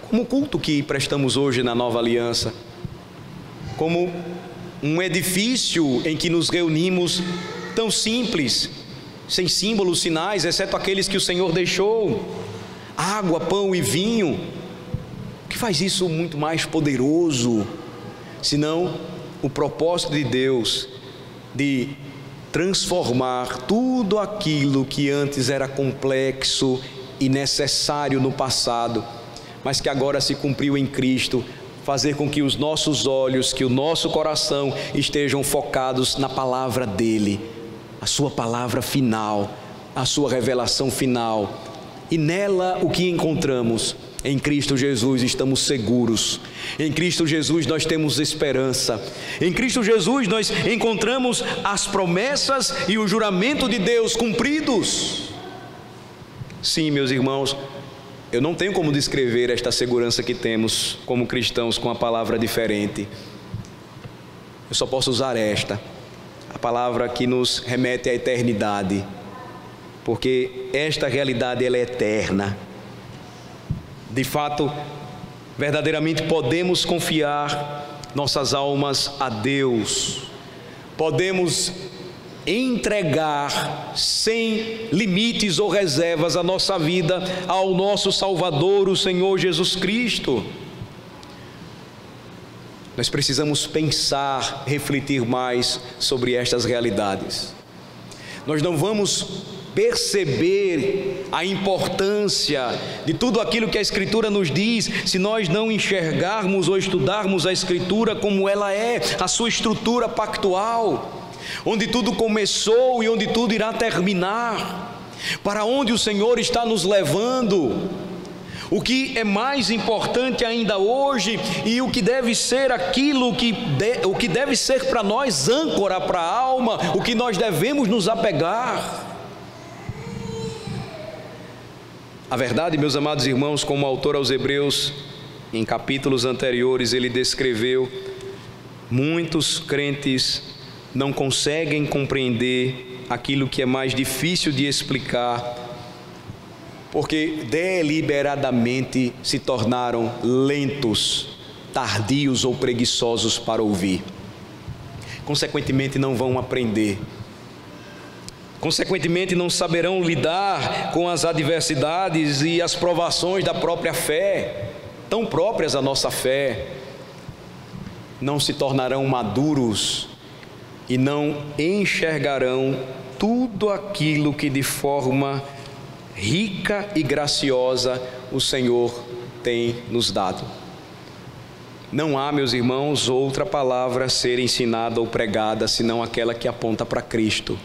[SPEAKER 1] como o culto que prestamos hoje na nova aliança, como um edifício em que nos reunimos tão simples, sem símbolos, sinais, exceto aqueles que o Senhor deixou, água, pão e vinho. O que faz isso muito mais poderoso, senão o propósito de Deus de transformar tudo aquilo que antes era complexo e necessário no passado, mas que agora se cumpriu em Cristo, fazer com que os nossos olhos, que o nosso coração estejam focados na palavra dEle, a sua palavra final, a sua revelação final. E nela o que encontramos? Em Cristo Jesus estamos seguros, em Cristo Jesus nós temos esperança, em Cristo Jesus nós encontramos as promessas e o juramento de Deus cumpridos. Sim, meus irmãos, eu não tenho como descrever esta segurança que temos como cristãos com a palavra diferente. Eu só posso usar a palavra que nos remete à eternidade, porque esta realidade ela é eterna. De fato, verdadeiramente podemos confiar nossas almas a Deus, podemos entregar sem limites ou reservas a nossa vida ao nosso Salvador, o Senhor Jesus Cristo. Nós precisamos pensar, refletir mais sobre estas realidades. Nós não vamos perceber a importância de tudo aquilo que a Escritura nos diz se nós não enxergarmos ou estudarmos a Escritura como ela é, a sua estrutura pactual, onde tudo começou e onde tudo irá terminar, para onde o Senhor está nos levando, o que é mais importante ainda hoje e o que deve ser aquilo o que deve ser para nós âncora para a alma, o que nós devemos nos apegar. A verdade, meus amados irmãos, como o autor aos Hebreus, em capítulos anteriores, ele descreveu, muitos crentes não conseguem compreender aquilo que é mais difícil de explicar, porque deliberadamente se tornaram lentos, tardios ou preguiçosos para ouvir. Consequentemente, não vão aprender. Consequentemente, não saberão lidar com as adversidades e as provações da própria fé, tão próprias à nossa fé. Não se tornarão maduros e não enxergarão tudo aquilo que de forma rica e graciosa o Senhor tem nos dado. Não há, meus irmãos, outra palavra a ser ensinada ou pregada senão aquela que aponta para Cristo.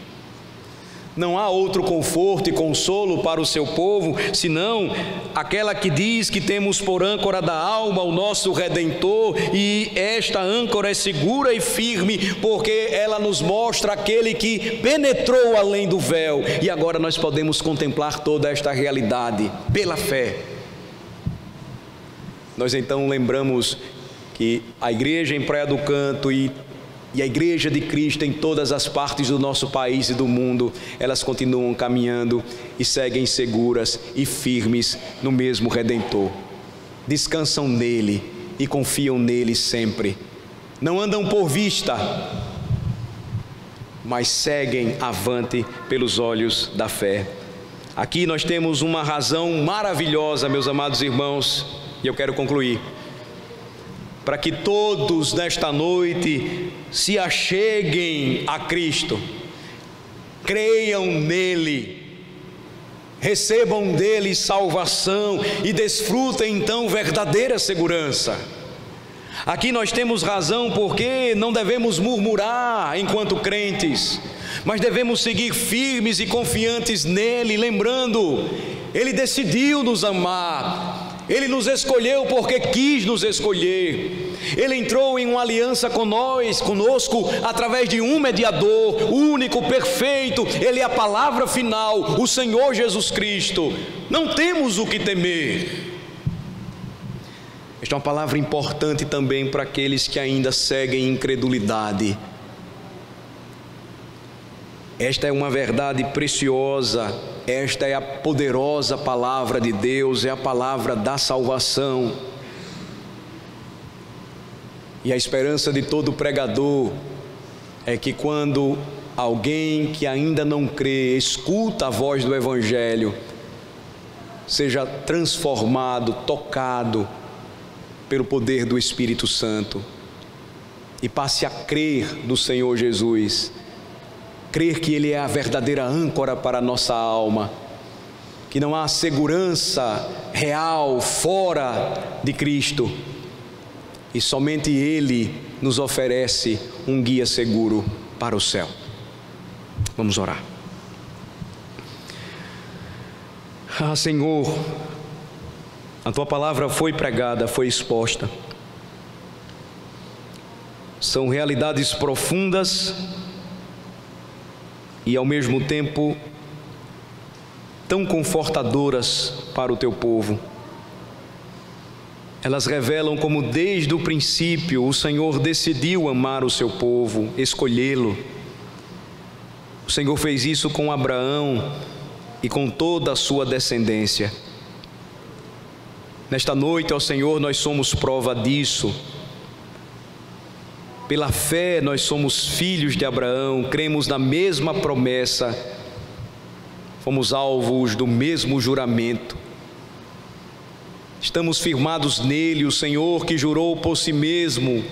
[SPEAKER 1] Não há outro conforto e consolo para o seu povo, senão aquela que diz que temos por âncora da alma o nosso Redentor, e esta âncora é segura e firme, porque ela nos mostra aquele que penetrou além do véu, e agora nós podemos contemplar toda esta realidade pela fé. Nós então lembramos que a igreja em Praia do Canto e a igreja de Cristo em todas as partes do nosso país e do mundo, elas continuam caminhando e seguem seguras e firmes no mesmo Redentor. Descansam nele e confiam nele sempre. Não andam por vista, mas seguem avante pelos olhos da fé. Aqui nós temos uma razão maravilhosa, meus amados irmãos, e eu quero concluir. Para que todos nesta noite se acheguem a Cristo, creiam nele, recebam dele salvação e desfrutem então verdadeira segurança. Aqui nós temos razão porque não devemos murmurar enquanto crentes, mas devemos seguir firmes e confiantes nele, lembrando, ele decidiu nos amar. Ele nos escolheu porque quis nos escolher. Ele entrou em uma aliança conosco, através de um mediador, único, perfeito. Ele é a palavra final, o Senhor Jesus Cristo. Não temos o que temer. Esta é uma palavra importante também para aqueles que ainda seguem incredulidade.
[SPEAKER 2] Esta é uma verdade preciosa, esta é a poderosa palavra de Deus, é a palavra da salvação. E a esperança de todo pregador é que quando alguém que ainda não crê escuta a voz do Evangelho, seja transformado, tocado pelo poder do Espírito Santo e passe a crer no Senhor Jesus, crer que Ele é a verdadeira âncora para a nossa alma, que não há segurança real fora de Cristo e somente Ele nos oferece um guia seguro para o céu. Vamos orar. Ah, Senhor, a Tua palavra foi pregada, foi exposta. São realidades profundas e ao mesmo tempo tão confortadoras para o Teu povo. Elas revelam como desde o princípio o Senhor decidiu amar o Seu povo, escolhê-lo. O Senhor fez isso com Abraão e com toda a sua descendência. Nesta noite, ó Senhor, nós somos prova disso. Pela fé nós somos filhos de Abraão, cremos na mesma promessa, fomos alvos do mesmo juramento. Estamos firmados nele, o Senhor que jurou por si mesmo,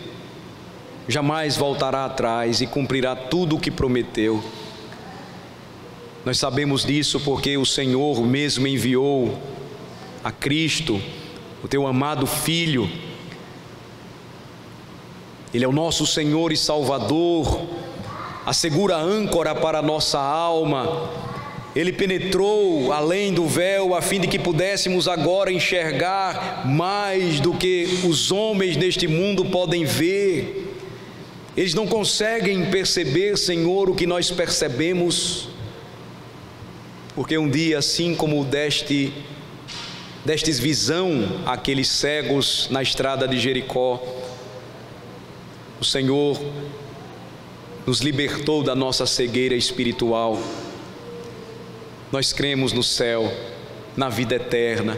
[SPEAKER 2] jamais voltará atrás e cumprirá tudo o que prometeu. Nós sabemos disso porque o Senhor mesmo enviou a Cristo, o Teu amado Filho. Ele é o nosso Senhor e Salvador, a segura âncora para a nossa alma. Ele penetrou além do véu a fim de que pudéssemos agora enxergar mais do que os homens deste mundo podem ver. Eles não conseguem perceber, Senhor, o que nós percebemos, porque um dia, assim como destes visão àqueles cegos na estrada de Jericó, o Senhor nos libertou da nossa cegueira espiritual. Nós cremos no céu, na vida eterna.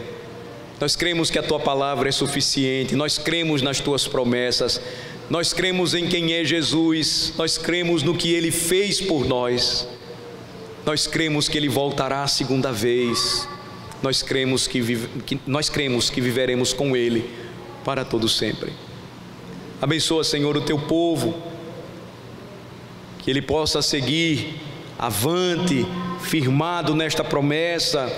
[SPEAKER 2] Nós cremos que a Tua palavra é suficiente. Nós cremos nas Tuas promessas. Nós cremos em quem é Jesus. Nós cremos no que Ele fez por nós. Nós cremos que Ele voltará a segunda vez. Nós cremos que viveremos com Ele para todo sempre. Abençoa, Senhor, o Teu povo, que ele possa seguir avante, firmado nesta promessa,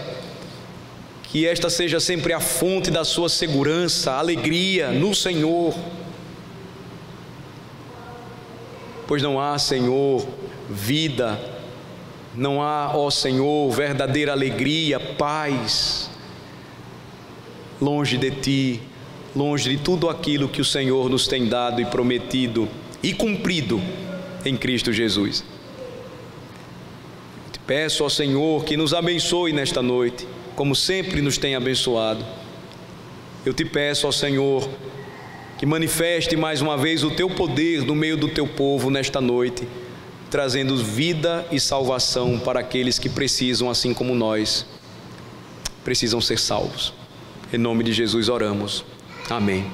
[SPEAKER 2] que esta seja sempre a fonte da sua segurança, alegria no Senhor. Pois não há, Senhor, vida, não há, ó Senhor, verdadeira alegria, paz, longe de Ti, longe de tudo aquilo que o Senhor nos tem dado e prometido e cumprido em Cristo Jesus. Te peço ao Senhor que nos abençoe nesta noite, como sempre nos tem abençoado. Eu te peço ao Senhor que manifeste mais uma vez o Teu poder no meio do Teu povo nesta noite, trazendo vida e salvação para aqueles que precisam, assim como nós, precisam ser salvos. Em nome de Jesus oramos. Amém.